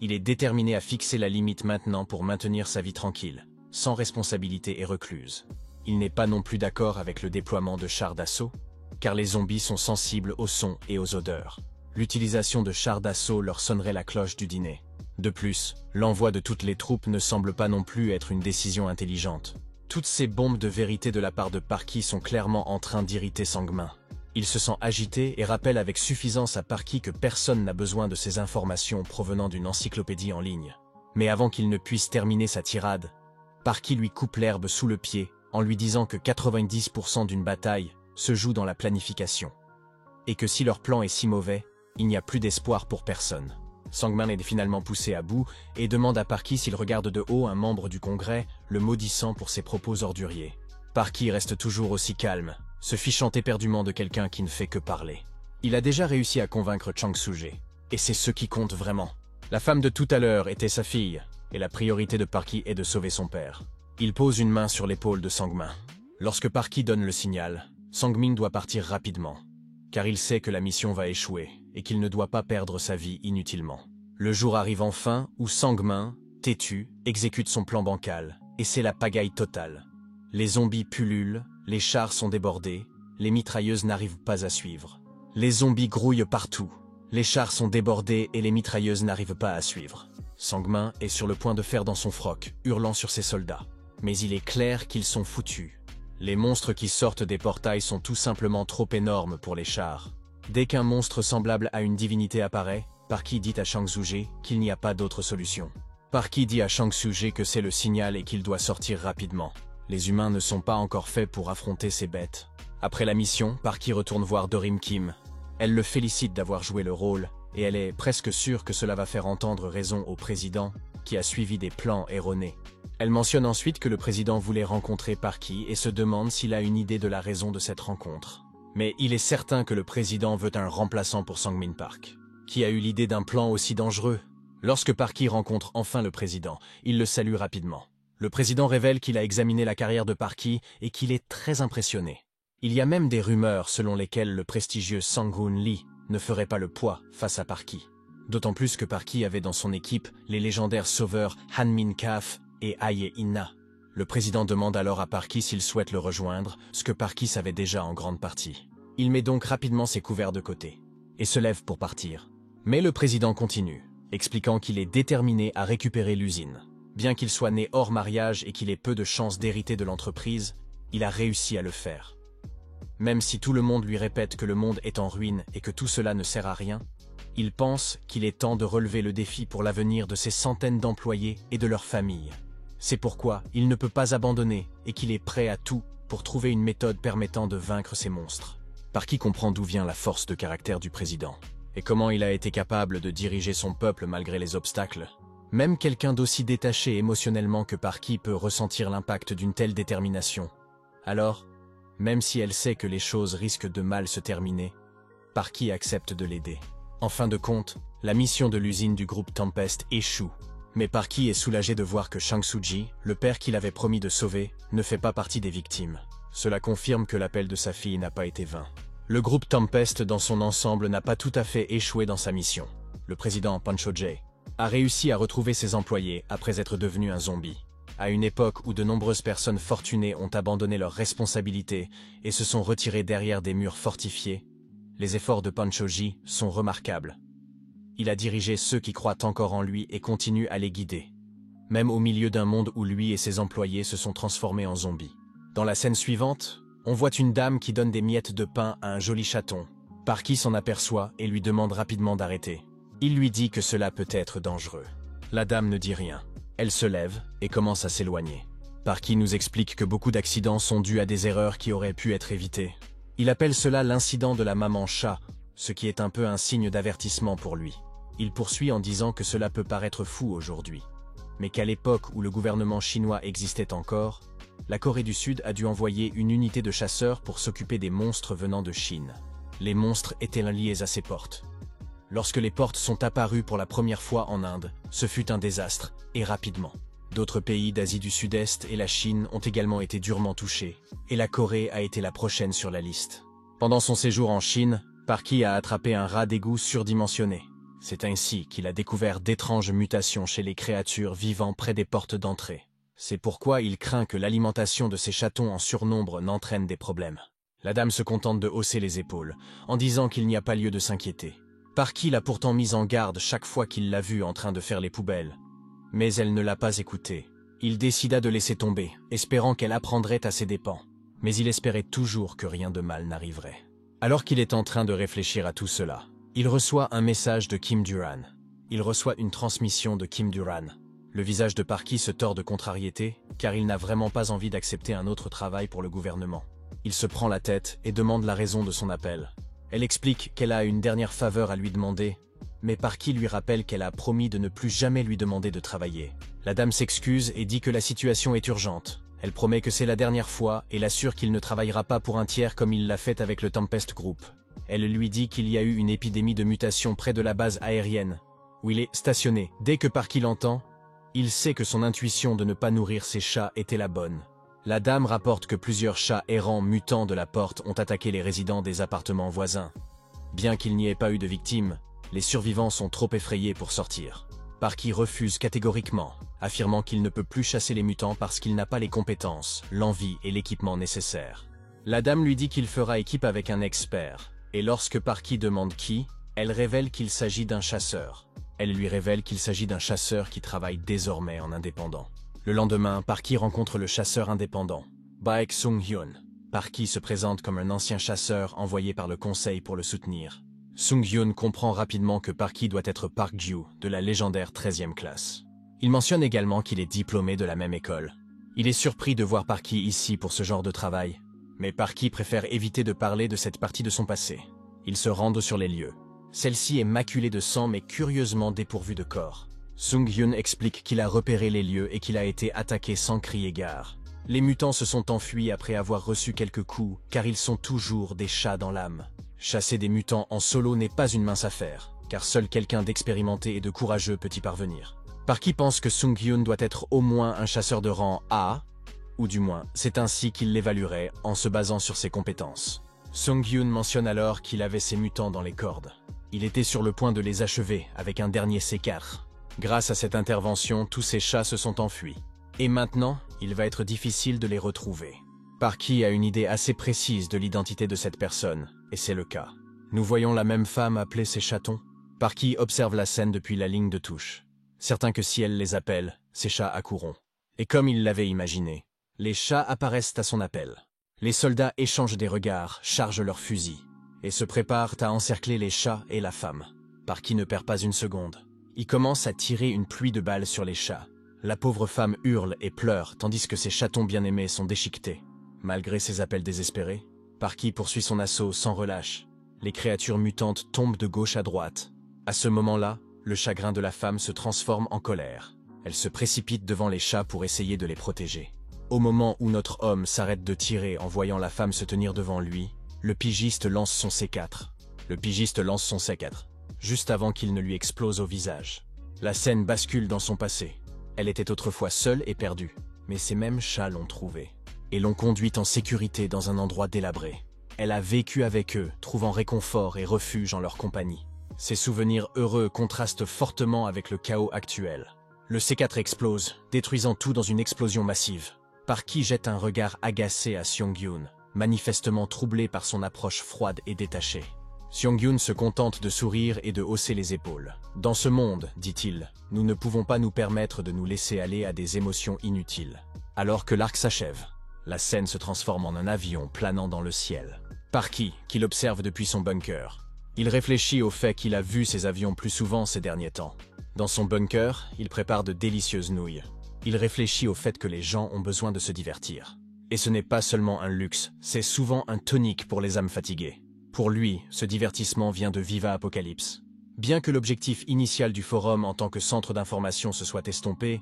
Il est déterminé à fixer la limite maintenant pour maintenir sa vie tranquille, sans responsabilité et recluse. Il n'est pas non plus d'accord avec le déploiement de chars d'assaut, car les zombies sont sensibles aux sons et aux odeurs. L'utilisation de chars d'assaut leur sonnerait la cloche du dîner. De plus, l'envoi de toutes les troupes ne semble pas non plus être une décision intelligente. Toutes ces bombes de vérité de la part de Parky sont clairement en train d'irriter Sang-min. Il se sent agité et rappelle avec suffisance à Parky que personne n'a besoin de ces informations provenant d'une encyclopédie en ligne. Mais avant qu'il ne puisse terminer sa tirade, Parky lui coupe l'herbe sous le pied en lui disant que 90% d'une bataille se joue dans la planification. Et que si leur plan est si mauvais, il n'y a plus d'espoir pour personne. Sang-min est finalement poussé à bout et demande à Parky s'il regarde de haut un membre du Congrès, le maudissant pour ses propos orduriers. Parky reste toujours aussi calme, se fichant éperdument de quelqu'un qui ne fait que parler. Il a déjà réussi à convaincre Chang Soo-jae, et c'est ce qui compte vraiment. La femme de tout à l'heure était sa fille, et la priorité de Parky est de sauver son père. Il pose une main sur l'épaule de Sang-min. Lorsque Parky donne le signal, Sang-min doit partir rapidement, car il sait que la mission va échouer, et qu'il ne doit pas perdre sa vie inutilement. Le jour arrive enfin où Sang-min, têtu, exécute son plan bancal, et c'est la pagaille totale. Les zombies pullulent, les chars sont débordés, les mitrailleuses n'arrivent pas à suivre. Les zombies grouillent partout, les chars sont débordés et les mitrailleuses n'arrivent pas à suivre. Sang-min est sur le point de faire dans son froc, hurlant sur ses soldats. Mais il est clair qu'ils sont foutus. Les monstres qui sortent des portails sont tout simplement trop énormes pour les chars. Dès qu'un monstre semblable à une divinité apparaît, Parky dit à Chang Soo-jae qu'il n'y a pas d'autre solution. Parky dit à Chang Soo-jae que c'est le signal et qu'il doit sortir rapidement. Les humains ne sont pas encore faits pour affronter ces bêtes. Après la mission, Parky retourne voir Dorim Kim. Elle le félicite d'avoir joué le rôle, et elle est presque sûre que cela va faire entendre raison au président, qui a suivi des plans erronés. Elle mentionne ensuite que le président voulait rencontrer Parky et se demande s'il a une idée de la raison de cette rencontre. Mais il est certain que le président veut un remplaçant pour Sang-min Park. Qui a eu l'idée d'un plan aussi dangereux? Lorsque Parky rencontre enfin le président, il le salue rapidement. Le président révèle qu'il a examiné la carrière de Parky et qu'il est très impressionné. Il y a même des rumeurs selon lesquelles le prestigieux Sang-hoon Lee ne ferait pas le poids face à Parky. D'autant plus que Parky avait dans son équipe les légendaires sauveurs Han Min-kaf et Aye In-na. Le président demande alors à Parky s'il souhaite le rejoindre, ce que Parky savait déjà en grande partie. Il met donc rapidement ses couverts de côté et se lève pour partir. Mais le président continue, expliquant qu'il est déterminé à récupérer l'usine. Bien qu'il soit né hors mariage et qu'il ait peu de chances d'hériter de l'entreprise, il a réussi à le faire. Même si tout le monde lui répète que le monde est en ruine et que tout cela ne sert à rien, il pense qu'il est temps de relever le défi pour l'avenir de ces centaines d'employés et de leurs familles. C'est pourquoi il ne peut pas abandonner et qu'il est prêt à tout pour trouver une méthode permettant de vaincre ces monstres. Parky comprend d'où vient la force de caractère du président et comment il a été capable de diriger son peuple malgré les obstacles. Même quelqu'un d'aussi détaché émotionnellement que Parky peut ressentir l'impact d'une telle détermination. Alors, même si elle sait que les choses risquent de mal se terminer, Parky accepte de l'aider. En fin de compte, la mission de l'usine du groupe Tempest échoue. Mais Parky est soulagé de voir que Shang Suji, le père qu'il avait promis de sauver, ne fait pas partie des victimes. Cela confirme que l'appel de sa fille n'a pas été vain. Le groupe Tempest dans son ensemble n'a pas tout à fait échoué dans sa mission. Le président Pancho J a réussi à retrouver ses employés après être devenu un zombie. À une époque où de nombreuses personnes fortunées ont abandonné leurs responsabilités et se sont retirées derrière des murs fortifiés, les efforts de Pancho J sont remarquables. Il a dirigé ceux qui croient encore en lui et continue à les guider, même au milieu d'un monde où lui et ses employés se sont transformés en zombies. Dans la scène suivante, on voit une dame qui donne des miettes de pain à un joli chaton. Parky s'en aperçoit et lui demande rapidement d'arrêter. Il lui dit que cela peut être dangereux. La dame ne dit rien. Elle se lève et commence à s'éloigner. Parky nous explique que beaucoup d'accidents sont dus à des erreurs qui auraient pu être évitées. Il appelle cela l'incident de la maman chat, ce qui est un peu un signe d'avertissement pour lui. Il poursuit en disant que cela peut paraître fou aujourd'hui, mais qu'à l'époque où le gouvernement chinois existait encore, la Corée du Sud a dû envoyer une unité de chasseurs pour s'occuper des monstres venant de Chine. Les monstres étaient liés à ces portes. Lorsque les portes sont apparues pour la première fois en Inde, ce fut un désastre, et rapidement. D'autres pays d'Asie du Sud-Est et la Chine ont également été durement touchés, et la Corée a été la prochaine sur la liste. Pendant son séjour en Chine, Parky a attrapé un rat d'égout surdimensionné. C'est ainsi qu'il a découvert d'étranges mutations chez les créatures vivant près des portes d'entrée. C'est pourquoi il craint que l'alimentation de ces chatons en surnombre n'entraîne des problèmes. La dame se contente de hausser les épaules, en disant qu'il n'y a pas lieu de s'inquiéter. Parky l'a pourtant mise en garde chaque fois qu'il l'a vue en train de faire les poubelles. Mais elle ne l'a pas écoutée. Il décida de laisser tomber, espérant qu'elle apprendrait à ses dépens. Mais il espérait toujours que rien de mal n'arriverait. Alors qu'il est en train de réfléchir à tout cela, il reçoit un message de Kim Duran. Il reçoit une transmission de Kim Duran. Le visage de Parky se tord de contrariété, car il n'a vraiment pas envie d'accepter un autre travail pour le gouvernement. Il se prend la tête et demande la raison de son appel. Elle explique qu'elle a une dernière faveur à lui demander, mais Parky lui rappelle qu'elle a promis de ne plus jamais lui demander de travailler. La dame s'excuse et dit que la situation est urgente. Elle promet que c'est la dernière fois et l'assure qu'il ne travaillera pas pour un tiers comme il l'a fait avec le Tempest Group. Elle lui dit qu'il y a eu une épidémie de mutation près de la base aérienne, où il est stationné. Dès que Parky l'entend, il sait que son intuition de ne pas nourrir ses chats était la bonne. La dame rapporte que plusieurs chats errants mutants de la porte ont attaqué les résidents des appartements voisins. Bien qu'il n'y ait pas eu de victimes, les survivants sont trop effrayés pour sortir. Parky refuse catégoriquement, affirmant qu'il ne peut plus chasser les mutants parce qu'il n'a pas les compétences, l'envie et l'équipement nécessaires. La dame lui dit qu'il fera équipe avec un expert, et lorsque Parky demande qui, elle révèle qu'il s'agit d'un chasseur. Elle lui révèle qu'il s'agit d'un chasseur qui travaille désormais en indépendant. Le lendemain, Parky rencontre le chasseur indépendant, Baek Sung-hyun. Parky se présente comme un ancien chasseur envoyé par le conseil pour le soutenir. Sung-hyun comprend rapidement que Parky doit être Park Gyu, de la légendaire 13e classe. Il mentionne également qu'il est diplômé de la même école. Il est surpris de voir Parky ici pour ce genre de travail, mais Parky préfère éviter de parler de cette partie de son passé. Ils se rendent sur les lieux. Celle-ci est maculée de sang mais curieusement dépourvue de corps. Sung-hyun explique qu'il a repéré les lieux et qu'il a été attaqué sans crier gare. Les mutants se sont enfuis après avoir reçu quelques coups, car ils sont toujours des chats dans l'âme. Chasser des mutants en solo n'est pas une mince affaire, car seul quelqu'un d'expérimenté et de courageux peut y parvenir. Parky pense que Sung-hyun doit être au moins un chasseur de rang A, ou du moins, c'est ainsi qu'il l'évaluerait en se basant sur ses compétences. Sung-hyun mentionne alors qu'il avait ses mutants dans les cordes. Il était sur le point de les achever avec un dernier C4. Grâce à cette intervention, tous ces chats se sont enfuis. Et maintenant, il va être difficile de les retrouver. Parky a une idée assez précise de l'identité de cette personne, et c'est le cas. Nous voyons la même femme appeler ses chatons. Parky observe la scène depuis la ligne de touche, certain que si elle les appelle, ses chats accourront. Et comme il l'avait imaginé, les chats apparaissent à son appel. Les soldats échangent des regards, chargent leurs fusils, et se préparent à encercler les chats et la femme. Parky ne perd pas une seconde. Il commence à tirer une pluie de balles sur les chats. La pauvre femme hurle et pleure, tandis que ses chatons bien-aimés sont déchiquetés. Malgré ses appels désespérés, Parky poursuit son assaut sans relâche. Les créatures mutantes tombent de gauche à droite. À ce moment-là, le chagrin de la femme se transforme en colère. Elle se précipite devant les chats pour essayer de les protéger. Au moment où notre homme s'arrête de tirer en voyant la femme se tenir devant lui, le pigiste lance son C4. Juste avant qu'il ne lui explose au visage. La scène bascule dans son passé. Elle était autrefois seule et perdue, mais ces mêmes chats l'ont trouvée et l'ont conduite en sécurité dans un endroit délabré. Elle a vécu avec eux, trouvant réconfort et refuge en leur compagnie. Ces souvenirs heureux contrastent fortement avec le chaos actuel. Le C4 explose, détruisant tout dans une explosion massive. Parky jette un regard agacé à Seong-Yoon, manifestement troublé par son approche froide et détachée. Seong-Yoon se contente de sourire et de hausser les épaules. « Dans ce monde, dit-il, nous ne pouvons pas nous permettre de nous laisser aller à des émotions inutiles. » Alors que l'arc s'achève, la scène se transforme en un avion planant dans le ciel. Parky, qui l'observe depuis son bunker. Il réfléchit au fait qu'il a vu ces avions plus souvent ces derniers temps. Dans son bunker, il prépare de délicieuses nouilles. Il réfléchit au fait que les gens ont besoin de se divertir. Et ce n'est pas seulement un luxe, c'est souvent un tonique pour les âmes fatiguées. Pour lui, ce divertissement vient de Viva Apocalypse. Bien que l'objectif initial du forum en tant que centre d'information se soit estompé,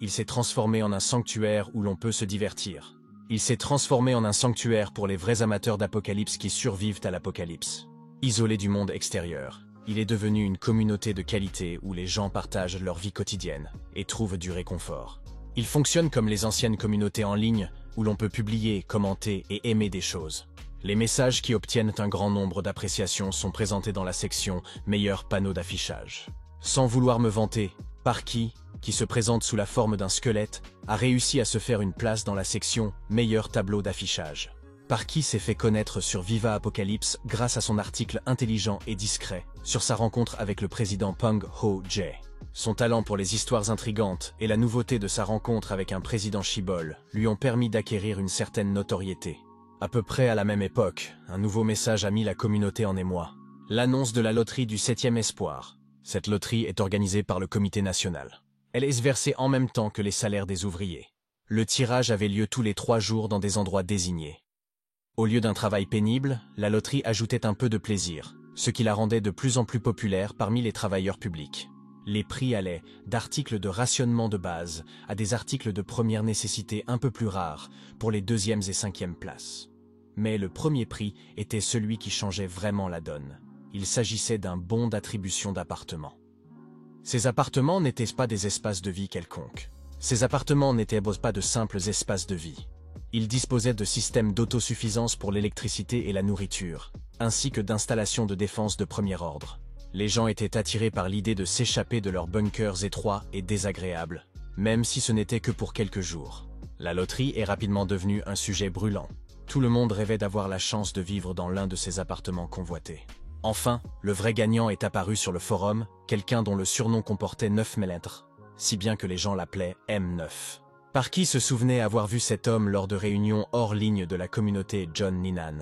il s'est transformé en un sanctuaire où l'on peut se divertir. Il s'est transformé en un sanctuaire pour les vrais amateurs d'apocalypse qui survivent à l'apocalypse. Isolé du monde extérieur, il est devenu une communauté de qualité où les gens partagent leur vie quotidienne et trouvent du réconfort. Il fonctionne comme les anciennes communautés en ligne où l'on peut publier, commenter et aimer des choses. Les messages qui obtiennent un grand nombre d'appréciations sont présentés dans la section « Meilleur panneau d'affichage ». Sans vouloir me vanter, Parky, qui se présente sous la forme d'un squelette, a réussi à se faire une place dans la section « Meilleur tableau d'affichage ». Parky s'est fait connaître sur Viva Apocalypse grâce à son article intelligent et discret sur sa rencontre avec le président Peng Ho-jae. Son talent pour les histoires intrigantes et la nouveauté de sa rencontre avec un président Shibol lui ont permis d'acquérir une certaine notoriété. À peu près à la même époque, un nouveau message a mis la communauté en émoi. L'annonce de la loterie du 7e espoir. Cette loterie est organisée par le comité national. Elle est versée en même temps que les salaires des ouvriers. Le tirage avait lieu tous les 3 jours dans des endroits désignés. Au lieu d'un travail pénible, la loterie ajoutait un peu de plaisir, ce qui la rendait de plus en plus populaire parmi les travailleurs publics. Les prix allaient d'articles de rationnement de base à des articles de première nécessité un peu plus rares pour les 2e et 5e places. Mais le premier prix était celui qui changeait vraiment la donne. Il s'agissait d'un bon d'attribution d'appartements. Ces appartements n'étaient pas des espaces de vie quelconques. Ces appartements n'étaient pas de simples espaces de vie. Ils disposaient de systèmes d'autosuffisance pour l'électricité et la nourriture, ainsi que d'installations de défense de premier ordre. Les gens étaient attirés par l'idée de s'échapper de leurs bunkers étroits et désagréables, même si ce n'était que pour quelques jours. La loterie est rapidement devenue un sujet brûlant. Tout le monde rêvait d'avoir la chance de vivre dans l'un de ces appartements convoités. Enfin, le vrai gagnant est apparu sur le forum, quelqu'un dont le surnom comportait 9 lettres, si bien que les gens l'appelaient M9. Parky se souvenait avoir vu cet homme lors de réunions hors ligne de la communauté John Ninan.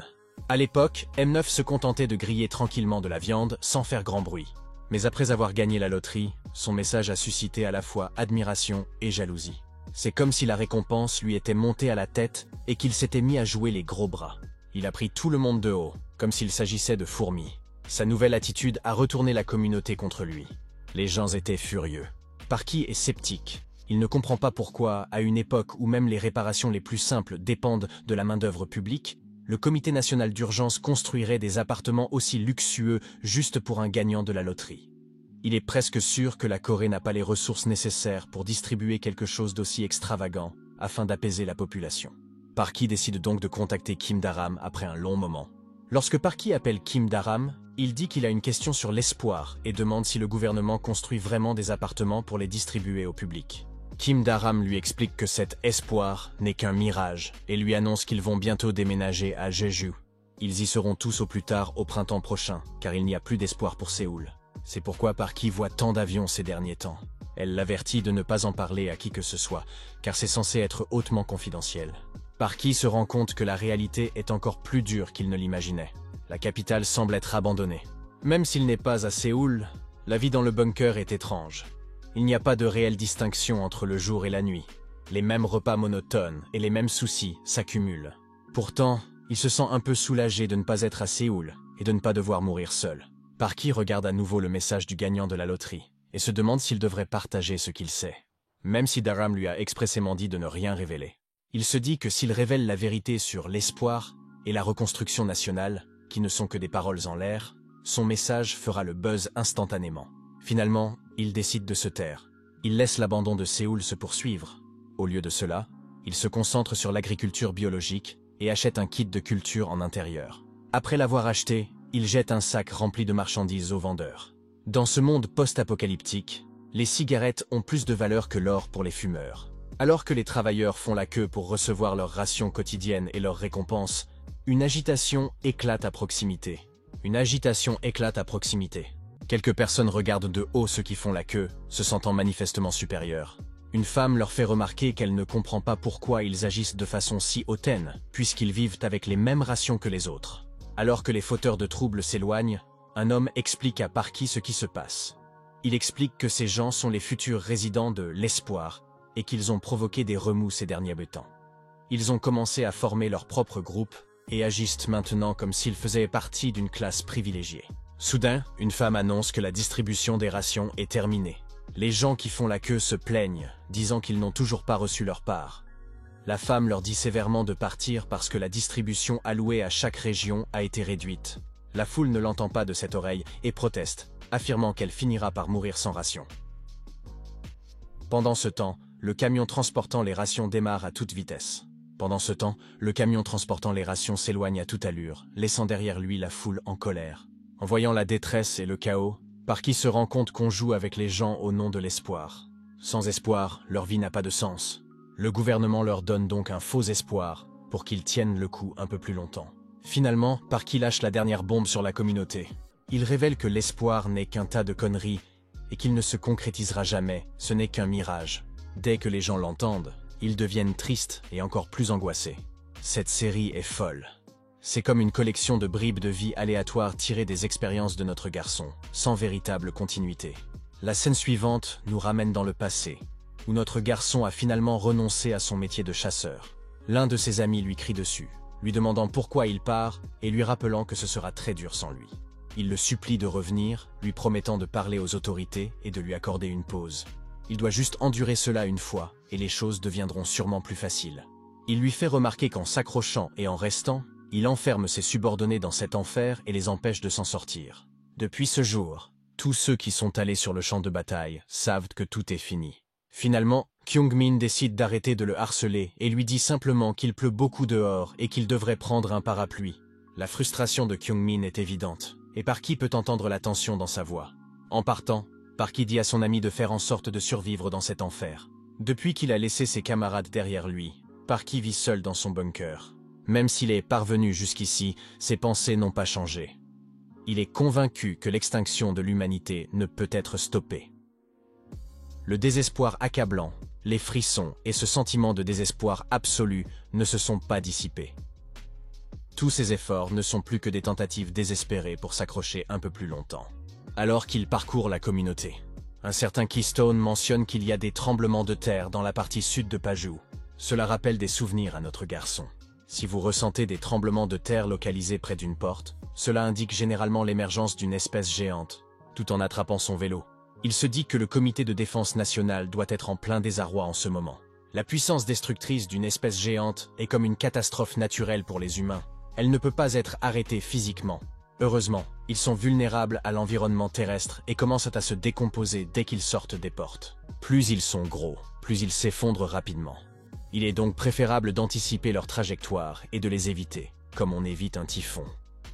À l'époque, M9 se contentait de griller tranquillement de la viande sans faire grand bruit. Mais après avoir gagné la loterie, son message a suscité à la fois admiration et jalousie. C'est comme si la récompense lui était montée à la tête et qu'il s'était mis à jouer les gros bras. Il a pris tout le monde de haut, comme s'il s'agissait de fourmis. Sa nouvelle attitude a retourné la communauté contre lui. Les gens étaient furieux. Parky est sceptique. Il ne comprend pas pourquoi, à une époque où même les réparations les plus simples dépendent de la main-d'œuvre publique, le Comité national d'urgence construirait des appartements aussi luxueux juste pour un gagnant de la loterie. Il est presque sûr que la Corée n'a pas les ressources nécessaires pour distribuer quelque chose d'aussi extravagant afin d'apaiser la population. Parky décide donc de contacter Kim Daram après un long moment. Lorsque Parky appelle Kim Daram, il dit qu'il a une question sur l'espoir et demande si le gouvernement construit vraiment des appartements pour les distribuer au public. Kim Daram lui explique que cet espoir n'est qu'un mirage et lui annonce qu'ils vont bientôt déménager à Jeju. Ils y seront tous au plus tard au printemps prochain, car il n'y a plus d'espoir pour Séoul. C'est pourquoi Parky voit tant d'avions ces derniers temps. Elle l'avertit de ne pas en parler à qui que ce soit, car c'est censé être hautement confidentiel. Parky se rend compte que la réalité est encore plus dure qu'il ne l'imaginait. La capitale semble être abandonnée. Même s'il n'est pas à Séoul, la vie dans le bunker est étrange. Il n'y a pas de réelle distinction entre le jour et la nuit. Les mêmes repas monotones et les mêmes soucis s'accumulent. Pourtant, il se sent un peu soulagé de ne pas être à Séoul et de ne pas devoir mourir seul. Parky regarde à nouveau le message du gagnant de la loterie et se demande s'il devrait partager ce qu'il sait, même si Dharam lui a expressément dit de ne rien révéler. Il se dit que s'il révèle la vérité sur l'espoir et la reconstruction nationale, qui ne sont que des paroles en l'air, son message fera le buzz instantanément. Finalement, il décide de se taire. Il laisse l'abandon de Séoul se poursuivre. Au lieu de cela, il se concentre sur l'agriculture biologique et achète un kit de culture en intérieur. Après l'avoir acheté, il jette un sac rempli de marchandises au vendeur. Dans ce monde post-apocalyptique, les cigarettes ont plus de valeur que l'or pour les fumeurs. Alors que les travailleurs font la queue pour recevoir leurs rations quotidiennes et leurs récompenses, une agitation éclate à proximité. Une agitation éclate à proximité. Quelques personnes regardent de haut ceux qui font la queue, se sentant manifestement supérieurs. Une femme leur fait remarquer qu'elle ne comprend pas pourquoi ils agissent de façon si hautaine, puisqu'ils vivent avec les mêmes rations que les autres. Alors que les fauteurs de troubles s'éloignent, un homme explique à Parky ce qui se passe. Il explique que ces gens sont les futurs résidents de l'espoir et qu'ils ont provoqué des remous ces derniers temps. Ils ont commencé à former leur propre groupe et agissent maintenant comme s'ils faisaient partie d'une classe privilégiée. Soudain, une femme annonce que la distribution des rations est terminée. Les gens qui font la queue se plaignent, disant qu'ils n'ont toujours pas reçu leur part. La femme leur dit sévèrement de partir parce que la distribution allouée à chaque région a été réduite. La foule ne l'entend pas de cette oreille et proteste, affirmant qu'elle finira par mourir sans ration. Pendant ce temps, le camion transportant les rations démarre à toute vitesse. Pendant ce temps, le camion transportant les rations s'éloigne à toute allure, laissant derrière lui la foule en colère. En voyant la détresse et le chaos, Parky se rend compte qu'on joue avec les gens au nom de l'espoir. Sans espoir, leur vie n'a pas de sens. Le gouvernement leur donne donc un faux espoir pour qu'ils tiennent le coup un peu plus longtemps. Finalement, Parky lâche la dernière bombe sur la communauté. Il révèle que l'espoir n'est qu'un tas de conneries et qu'il ne se concrétisera jamais, ce n'est qu'un mirage. Dès que les gens l'entendent, ils deviennent tristes et encore plus angoissés. Cette série est folle. C'est comme une collection de bribes de vie aléatoires tirées des expériences de notre garçon, sans véritable continuité. La scène suivante nous ramène dans le passé, où notre garçon a finalement renoncé à son métier de chasseur. L'un de ses amis lui crie dessus, lui demandant pourquoi il part et lui rappelant que ce sera très dur sans lui. Il le supplie de revenir, lui promettant de parler aux autorités et de lui accorder une pause. Il doit juste endurer cela une fois, et les choses deviendront sûrement plus faciles. Il lui fait remarquer qu'en s'accrochant et en restant, il enferme ses subordonnés dans cet enfer et les empêche de s'en sortir. Depuis ce jour, tous ceux qui sont allés sur le champ de bataille savent que tout est fini. Finalement, Kyung-min décide d'arrêter de le harceler et lui dit simplement qu'il pleut beaucoup dehors et qu'il devrait prendre un parapluie. La frustration de Kyung-min est évidente, et Parky peut entendre la tension dans sa voix. En partant, Parky dit à son ami de faire en sorte de survivre dans cet enfer. Depuis qu'il a laissé ses camarades derrière lui, Parky vit seul dans son bunker. Même s'il est parvenu jusqu'ici, ses pensées n'ont pas changé. Il est convaincu que l'extinction de l'humanité ne peut être stoppée. Le désespoir accablant, les frissons et ce sentiment de désespoir absolu ne se sont pas dissipés. Tous ses efforts ne sont plus que des tentatives désespérées pour s'accrocher un peu plus longtemps. Alors qu'il parcourt la communauté, un certain Keystone mentionne qu'il y a des tremblements de terre dans la partie sud de Paju. Cela rappelle des souvenirs à notre garçon. Si vous ressentez des tremblements de terre localisés près d'une porte, cela indique généralement l'émergence d'une espèce géante, tout en attrapant son vélo. Il se dit que le comité de défense nationale doit être en plein désarroi en ce moment. La puissance destructrice d'une espèce géante est comme une catastrophe naturelle pour les humains. Elle ne peut pas être arrêtée physiquement. Heureusement, ils sont vulnérables à l'environnement terrestre et commencent à se décomposer dès qu'ils sortent des portes. Plus ils sont gros, plus ils s'effondrent rapidement. Il est donc préférable d'anticiper leur trajectoire et de les éviter, comme on évite un typhon.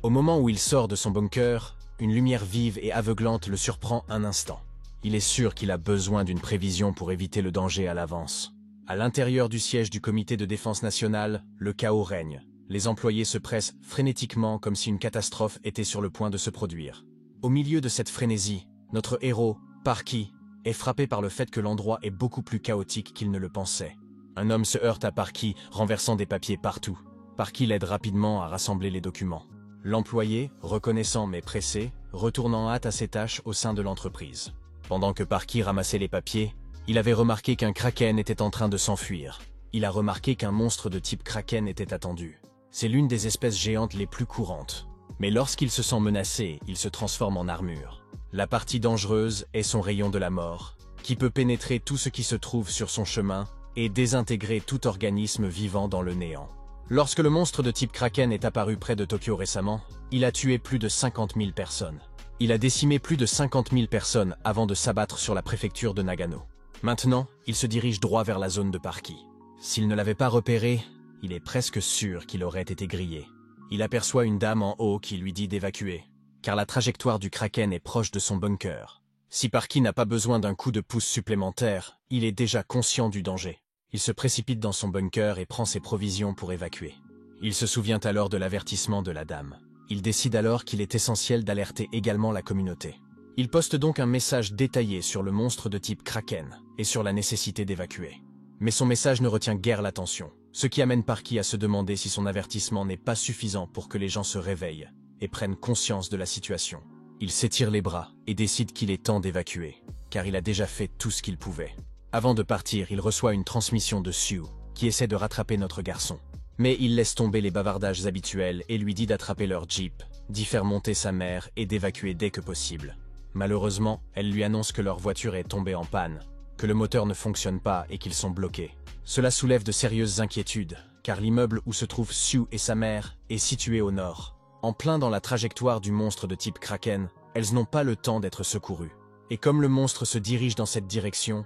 Au moment où il sort de son bunker, une lumière vive et aveuglante le surprend un instant. Il est sûr qu'il a besoin d'une prévision pour éviter le danger à l'avance. À l'intérieur du siège du comité de défense nationale, le chaos règne. Les employés se pressent frénétiquement comme si une catastrophe était sur le point de se produire. Au milieu de cette frénésie, Notre héros, Parky, est frappé par le fait que l'endroit est beaucoup plus chaotique qu'il ne le pensait. Un homme se heurte à Parky, renversant des papiers partout. Parky l'aide rapidement à rassembler les documents. L'employé, reconnaissant mais pressé, retourne en hâte à ses tâches au sein de l'entreprise. Pendant que Parky ramassait les papiers, il avait remarqué qu'un kraken était en train de s'enfuir. Il a remarqué qu'un monstre de type kraken était attendu. C'est l'une des espèces géantes les plus courantes. Mais lorsqu'il se sent menacé, il se transforme en armure. La partie dangereuse est son rayon de la mort, qui peut pénétrer tout ce qui se trouve sur son chemin et désintégrer tout organisme vivant dans le néant. Lorsque le monstre de type Kraken est apparu près de Tokyo récemment, il a tué plus de 50 000 personnes. Il a décimé plus de 50 000 personnes avant de s'abattre sur la préfecture de Nagano. Maintenant, il se dirige droit vers la zone de Parky. S'il ne l'avait pas repéré, il est presque sûr qu'il aurait été grillé. Il aperçoit une dame en haut qui lui dit d'évacuer, car la trajectoire du Kraken est proche de son bunker. Si Parky n'a pas besoin d'un coup de pouce supplémentaire, il est déjà conscient du danger. Il se précipite dans son bunker et prend ses provisions pour évacuer. Il se souvient alors de l'avertissement de la dame. Il décide alors qu'il est essentiel d'alerter également la communauté. Il poste donc un message détaillé sur le monstre de type Kraken et sur la nécessité d'évacuer. Mais son message ne retient guère l'attention, ce qui amène Parky à se demander si son avertissement n'est pas suffisant pour que les gens se réveillent et prennent conscience de la situation. Il s'étire les bras et décide qu'il est temps d'évacuer, car il a déjà fait tout ce qu'il pouvait. Avant de partir, il reçoit une transmission de Sue, qui essaie de rattraper notre garçon. Mais il laisse tomber les bavardages habituels et lui dit d'attraper leur Jeep, d'y faire monter sa mère et d'évacuer dès que possible. Malheureusement, elle lui annonce que leur voiture est tombée en panne, que le moteur ne fonctionne pas et qu'ils sont bloqués. Cela soulève de sérieuses inquiétudes, car l'immeuble où se trouvent Sue et sa mère est situé au nord. En plein dans la trajectoire du monstre de type Kraken, elles n'ont pas le temps d'être secourues. Et comme le monstre se dirige dans cette direction,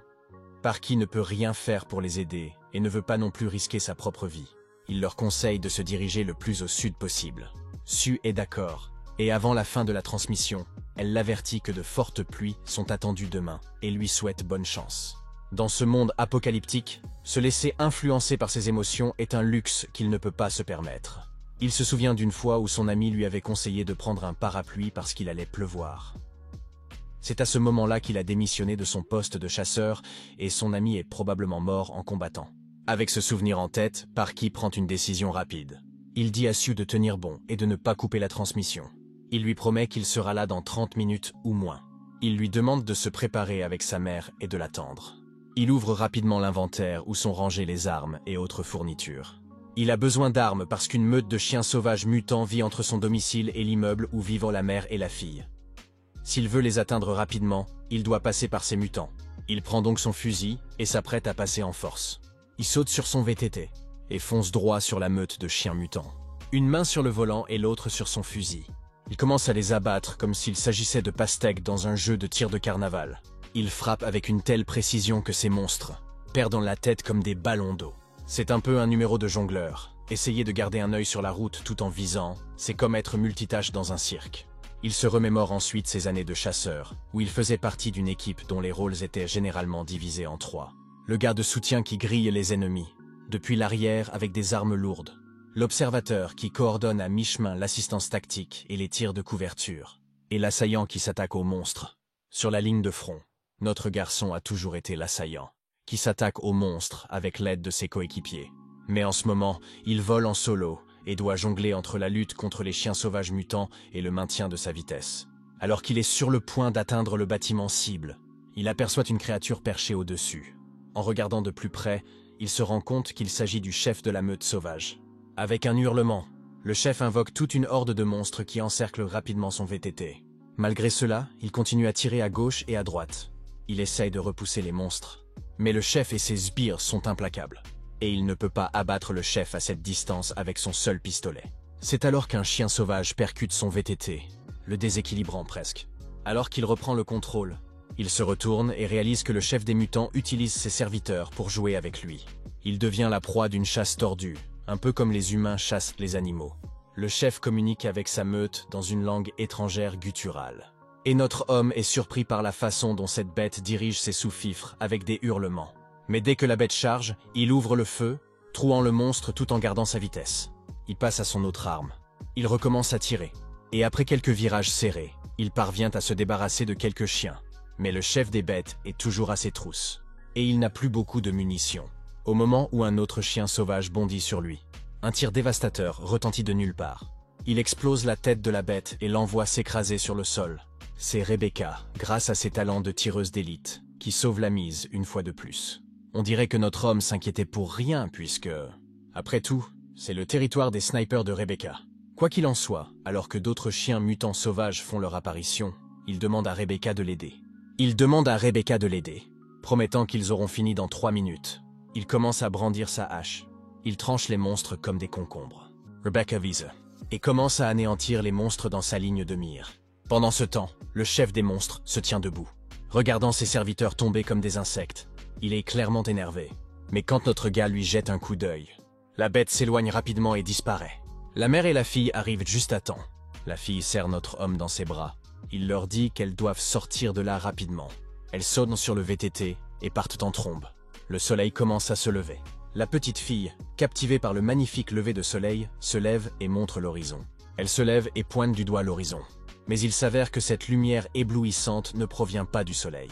Parky ne peut rien faire pour les aider et ne veut pas non plus risquer sa propre vie. Il leur conseille de se diriger le plus au sud possible. Sue est d'accord, et avant la fin de la transmission, elle l'avertit que de fortes pluies sont attendues demain et lui souhaite bonne chance. Dans ce monde apocalyptique, se laisser influencer par ses émotions est un luxe qu'il ne peut pas se permettre. Il se souvient d'une fois où son ami lui avait conseillé de prendre un parapluie parce qu'il allait pleuvoir. C'est à ce moment-là qu'il a démissionné de son poste de chasseur et son ami est probablement mort en combattant. Avec ce souvenir en tête, Parky prend une décision rapide. Il dit à Sue de tenir bon et de ne pas couper la transmission. Il lui promet qu'il sera là dans 30 minutes ou moins. Il lui demande de se préparer avec sa mère et de l'attendre. Il ouvre rapidement l'inventaire où sont rangées les armes et autres fournitures. Il a besoin d'armes parce qu'une meute de chiens sauvages mutants vit entre son domicile et l'immeuble où vivent la mère et la fille. S'il veut les atteindre rapidement, il doit passer par ces mutants. Il prend donc son fusil et s'apprête à passer en force. Il saute sur son VTT et fonce droit sur la meute de chiens mutants. Une main sur le volant et l'autre sur son fusil. Il commence à les abattre comme s'il s'agissait de pastèques dans un jeu de tir de carnaval. Il frappe avec une telle précision que ces monstres perdent la tête comme des ballons d'eau. C'est un peu un numéro de jongleur. Essayer de garder un œil sur la route tout en visant, c'est comme être multitâche dans un cirque. Il se remémore ensuite ses années de chasseur, où il faisait partie d'une équipe dont les rôles étaient généralement divisés en 3. Le gars de soutien qui grille les ennemis, depuis l'arrière avec des armes lourdes. L'observateur qui coordonne à mi-chemin l'assistance tactique et les tirs de couverture. Et l'assaillant qui s'attaque aux monstres. Sur la ligne de front, notre garçon a toujours été l'assaillant, qui s'attaque aux monstres avec l'aide de ses coéquipiers. Mais en ce moment, il vole en solo et doit jongler entre la lutte contre les chiens sauvages mutants et le maintien de sa vitesse. Alors qu'il est sur le point d'atteindre le bâtiment cible, il aperçoit une créature perchée au-dessus. En regardant de plus près, il se rend compte qu'il s'agit du chef de la meute sauvage. Avec un hurlement, le chef invoque toute une horde de monstres qui encerclent rapidement son VTT. Malgré cela, il continue à tirer à gauche et à droite. Il essaye de repousser les monstres. Mais le chef et ses sbires sont implacables. Et il ne peut pas abattre le chef à cette distance avec son seul pistolet. C'est alors qu'un chien sauvage percute son VTT, le déséquilibrant presque. Alors qu'il reprend le contrôle, il se retourne et réalise que le chef des mutants utilise ses serviteurs pour jouer avec lui. Il devient la proie d'une chasse tordue, un peu comme les humains chassent les animaux. Le chef communique avec sa meute dans une langue étrangère gutturale. Et notre homme est surpris par la façon dont cette bête dirige ses sous-fifres avec des hurlements. Mais dès que la bête charge, il ouvre le feu, trouant le monstre tout en gardant sa vitesse. Il passe à son autre arme. Il recommence à tirer. Et après quelques virages serrés, il parvient à se débarrasser de quelques chiens. Mais le chef des bêtes est toujours à ses trousses. Et il n'a plus beaucoup de munitions. Au moment où un autre chien sauvage bondit sur lui, un tir dévastateur retentit de nulle part. Il explose la tête de la bête et l'envoie s'écraser sur le sol. C'est Rebecca, grâce à ses talents de tireuse d'élite, qui sauve la mise une fois de plus. On dirait que notre homme s'inquiétait pour rien puisque, après tout, c'est le territoire des snipers de Rebecca. Quoi qu'il en soit, alors que d'autres chiens mutants sauvages font leur apparition, il demande à Rebecca de l'aider. Promettant qu'ils auront fini dans 3 minutes. Il commence à brandir sa hache. Il tranche les monstres comme des concombres. Rebecca vise et commence à anéantir les monstres dans sa ligne de mire. Pendant ce temps, le chef des monstres se tient debout, regardant ses serviteurs tomber comme des insectes. Il est clairement énervé. Mais quand notre gars lui jette un coup d'œil, la bête s'éloigne rapidement et disparaît. La mère et la fille arrivent juste à temps. La fille serre notre homme dans ses bras. Il leur dit qu'elles doivent sortir de là rapidement. Elles sautent sur le VTT et partent en trombe. Le soleil commence à se lever. La petite fille, captivée par le magnifique lever de soleil, se lève et montre l'horizon. Elle se lève et pointe du doigt l'horizon. Mais il s'avère que cette lumière éblouissante ne provient pas du soleil.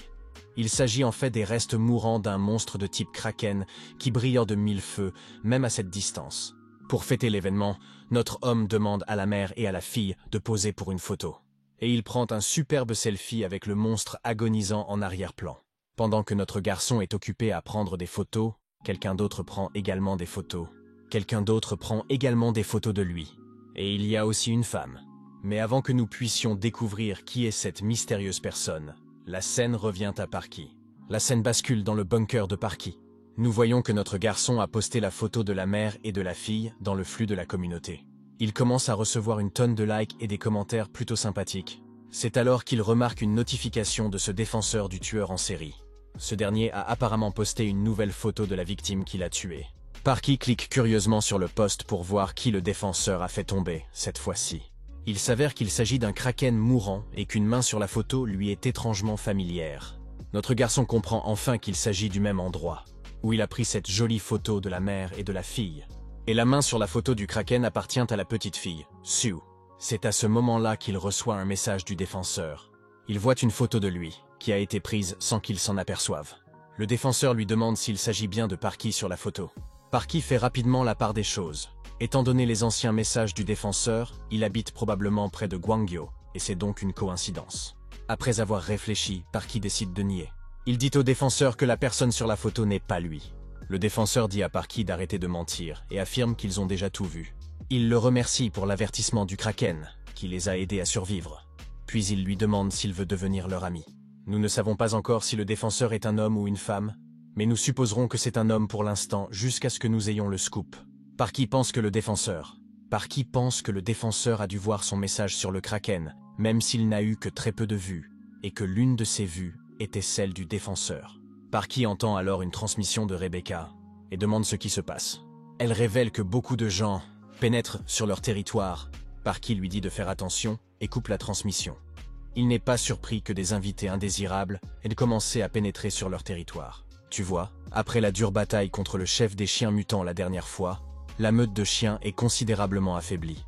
Il s'agit en fait des restes mourants d'un monstre de type kraken qui brille de 1000 feux, même à cette distance. Pour fêter l'événement, notre homme demande à la mère et à la fille de poser pour une photo. Et il prend un superbe selfie avec le monstre agonisant en arrière-plan. Pendant que notre garçon est occupé à prendre des photos, quelqu'un d'autre prend également des photos. Quelqu'un d'autre prend également des photos de lui. Et il y a aussi une femme. Mais avant que nous puissions découvrir qui est cette mystérieuse personne, la scène revient à Parky. La scène bascule dans le bunker de Parky. Nous voyons que notre garçon a posté la photo de la mère et de la fille dans le flux de la communauté. Il commence à recevoir une tonne de likes et des commentaires plutôt sympathiques. C'est alors qu'il remarque une notification de ce défenseur du tueur en série. Ce dernier a apparemment posté une nouvelle photo de la victime qu'il a tuée. Parky clique curieusement sur le post pour voir qui le défenseur a fait tomber, cette fois-ci. Il s'avère qu'il s'agit d'un kraken mourant et qu'une main sur la photo lui est étrangement familière. Notre garçon comprend enfin qu'il s'agit du même endroit, où il a pris cette jolie photo de la mère et de la fille. Et la main sur la photo du kraken appartient à la petite fille, Sue. C'est à ce moment-là qu'il reçoit un message du défenseur. Il voit une photo de lui, qui a été prise sans qu'il s'en aperçoive. Le défenseur lui demande s'il s'agit bien de Parky sur la photo. Parky fait rapidement la part des choses. Étant donné les anciens messages du défenseur, il habite probablement près de Gwangyo, et c'est donc une coïncidence. Après avoir réfléchi, Parky décide de nier. Il dit au défenseur que la personne sur la photo n'est pas lui. Le défenseur dit à Parky d'arrêter de mentir et affirme qu'ils ont déjà tout vu. Il le remercie pour l'avertissement du kraken, qui les a aidés à survivre. Puis il lui demande s'il veut devenir leur ami. Nous ne savons pas encore si le défenseur est un homme ou une femme, mais nous supposerons que c'est un homme pour l'instant jusqu'à ce que nous ayons le scoop. Parky pense que le défenseur a dû voir son message sur le kraken, même s'il n'a eu que très peu de vues, et que l'une de ces vues était celle du défenseur. Parky entend alors une transmission de Rebecca et demande ce qui se passe. Elle révèle que beaucoup de gens pénètrent sur leur territoire. Parky lui dit de faire attention et coupe la transmission. Il n'est pas surpris que des invités indésirables aient commencé à pénétrer sur leur territoire. Tu vois, après la dure bataille contre le chef des chiens mutants la dernière fois, la meute de chiens est considérablement affaiblie.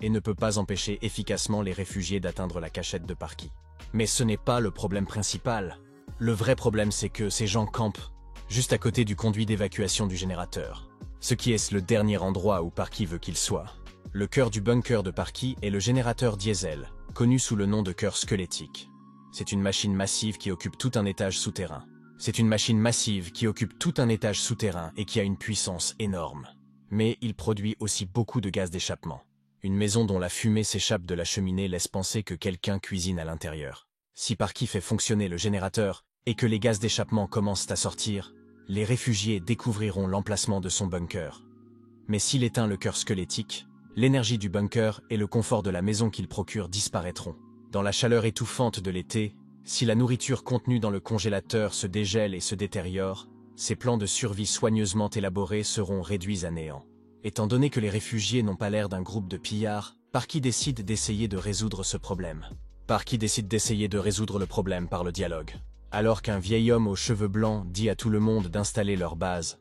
Et ne peut pas empêcher efficacement les réfugiés d'atteindre la cachette de Parky. Mais ce n'est pas le problème principal. Le vrai problème, c'est que ces gens campent juste à côté du conduit d'évacuation du générateur. Ce qui est le dernier endroit où Parky veut qu'il soit. Le cœur du bunker de Parky est le générateur diesel, connu sous le nom de cœur squelettique. C'est une machine massive qui occupe tout un étage souterrain. Et qui a une puissance énorme. Mais il produit aussi beaucoup de gaz d'échappement. Une maison dont la fumée s'échappe de la cheminée laisse penser que quelqu'un cuisine à l'intérieur. Si Parky fait fonctionner le générateur et que les gaz d'échappement commencent à sortir, les réfugiés découvriront l'emplacement de son bunker. Mais s'il éteint le cœur squelettique, l'énergie du bunker et le confort de la maison qu'il procure disparaîtront. Dans la chaleur étouffante de l'été, si la nourriture contenue dans le congélateur se dégèle et se détériore, ces plans de survie soigneusement élaborés seront réduits à néant. Étant donné que les réfugiés n'ont pas l'air d'un groupe de pillards, Parky décide d'essayer de résoudre ce problème. Par le dialogue. Alors qu'un vieil homme aux cheveux blancs dit à tout le monde d'installer leur base,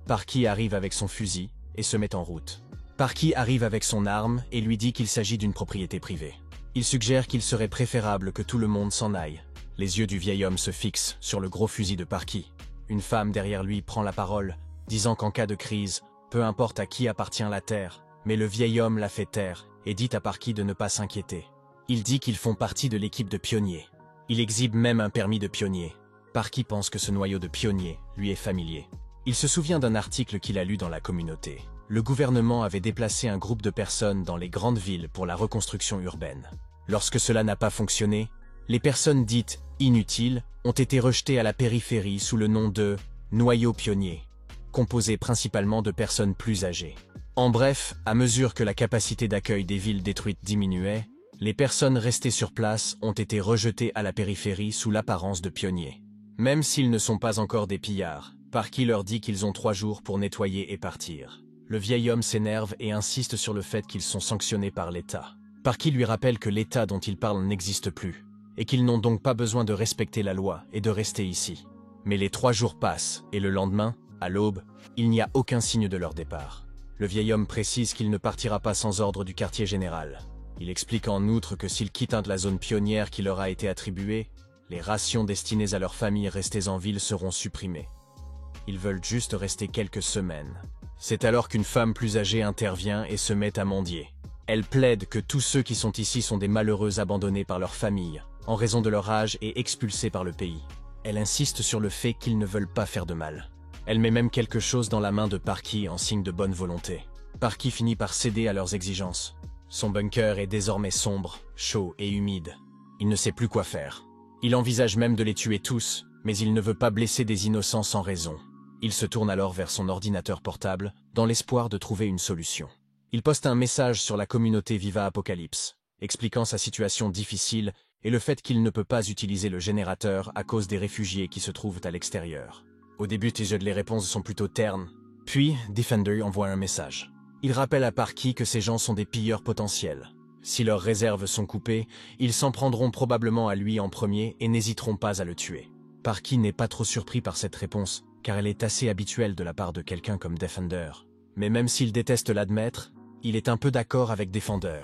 Parky arrive avec son fusil et se met en route. Parky arrive avec son arme et lui dit qu'il s'agit d'une propriété privée. Il suggère qu'il serait préférable que tout le monde s'en aille. Les yeux du vieil homme se fixent sur le gros fusil de Parky. Une femme derrière lui prend la parole, disant qu'en cas de crise, peu importe à qui appartient la terre, mais le vieil homme la fait taire et dit à Parky de ne pas s'inquiéter. Il dit qu'ils font partie de l'équipe de pionniers. Il exhibe même un permis de pionnier. Parky pense que ce noyau de pionniers lui est familier. Il se souvient d'un article qu'il a lu dans la communauté. Le gouvernement avait déplacé un groupe de personnes dans les grandes villes pour la reconstruction urbaine. Lorsque cela n'a pas fonctionné, les personnes dites inutiles ont été rejetées à la périphérie sous le nom de noyau pionnier, composé principalement de personnes plus âgées. En bref, à mesure que la capacité d'accueil des villes détruites diminuait, les personnes restées sur place ont été rejetées à la périphérie sous l'apparence de pionniers. Même s'ils ne sont pas encore des pillards, Parky leur dit qu'ils ont 3 jours pour nettoyer et partir. Le vieil homme s'énerve et insiste sur le fait qu'ils sont sanctionnés par l'État. Parky lui rappelle que l'État dont il parle n'existe plus, et qu'ils n'ont donc pas besoin de respecter la loi et de rester ici. Mais les 3 jours passent, et le lendemain, à l'aube, il n'y a aucun signe de leur départ. Le vieil homme précise qu'il ne partira pas sans ordre du quartier général. Il explique en outre que s'ils quittent la zone pionnière qui leur a été attribuée, les rations destinées à leurs familles restées en ville seront supprimées. Ils veulent juste rester quelques semaines. C'est alors qu'une femme plus âgée intervient et se met à mendier. Elle plaide que tous ceux qui sont ici sont des malheureux abandonnés par leur famille, en raison de leur âge et expulsés par le pays. Elle insiste sur le fait qu'ils ne veulent pas faire de mal. Elle met même quelque chose dans la main de Parky en signe de bonne volonté. Parky finit par céder à leurs exigences. Son bunker est désormais sombre, chaud et humide. Il ne sait plus quoi faire. Il envisage même de les tuer tous, mais il ne veut pas blesser des innocents sans raison. Il se tourne alors vers son ordinateur portable, dans l'espoir de trouver une solution. Il poste un message sur la communauté Viva Apocalypse, expliquant sa situation difficile et le fait qu'il ne peut pas utiliser le générateur à cause des réfugiés qui se trouvent à l'extérieur. Au début, les réponses sont plutôt ternes. Puis, Defender envoie un message. Il rappelle à Parky que ces gens sont des pilleurs potentiels. Si leurs réserves sont coupées, ils s'en prendront probablement à lui en premier et n'hésiteront pas à le tuer. Parky n'est pas trop surpris par cette réponse, car elle est assez habituelle de la part de quelqu'un comme Defender. Mais même s'il déteste l'admettre, il est un peu d'accord avec Defender.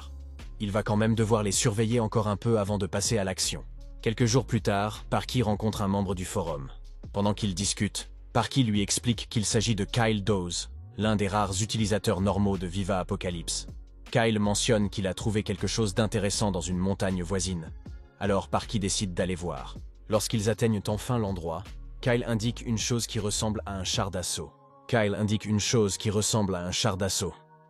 Il va quand même devoir les surveiller encore un peu avant de passer à l'action. Quelques jours plus tard, Parky rencontre un membre du forum. Pendant qu'ils discutent, Parky lui explique qu'il s'agit de Kyle Dawes, l'un des rares utilisateurs normaux de Viva Apocalypse. Kyle mentionne qu'il a trouvé quelque chose d'intéressant dans une montagne voisine. Alors Parky décide d'aller voir. Lorsqu'ils atteignent enfin l'endroit, Kyle indique une chose qui ressemble à un char d'assaut.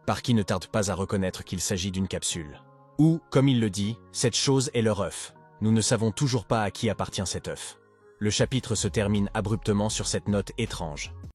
Parky ne tarde pas à reconnaître qu'il s'agit d'une capsule. Ou, comme il le dit, cette chose est leur œuf. Nous ne savons toujours pas à qui appartient cet œuf. Le chapitre se termine abruptement sur cette note étrange.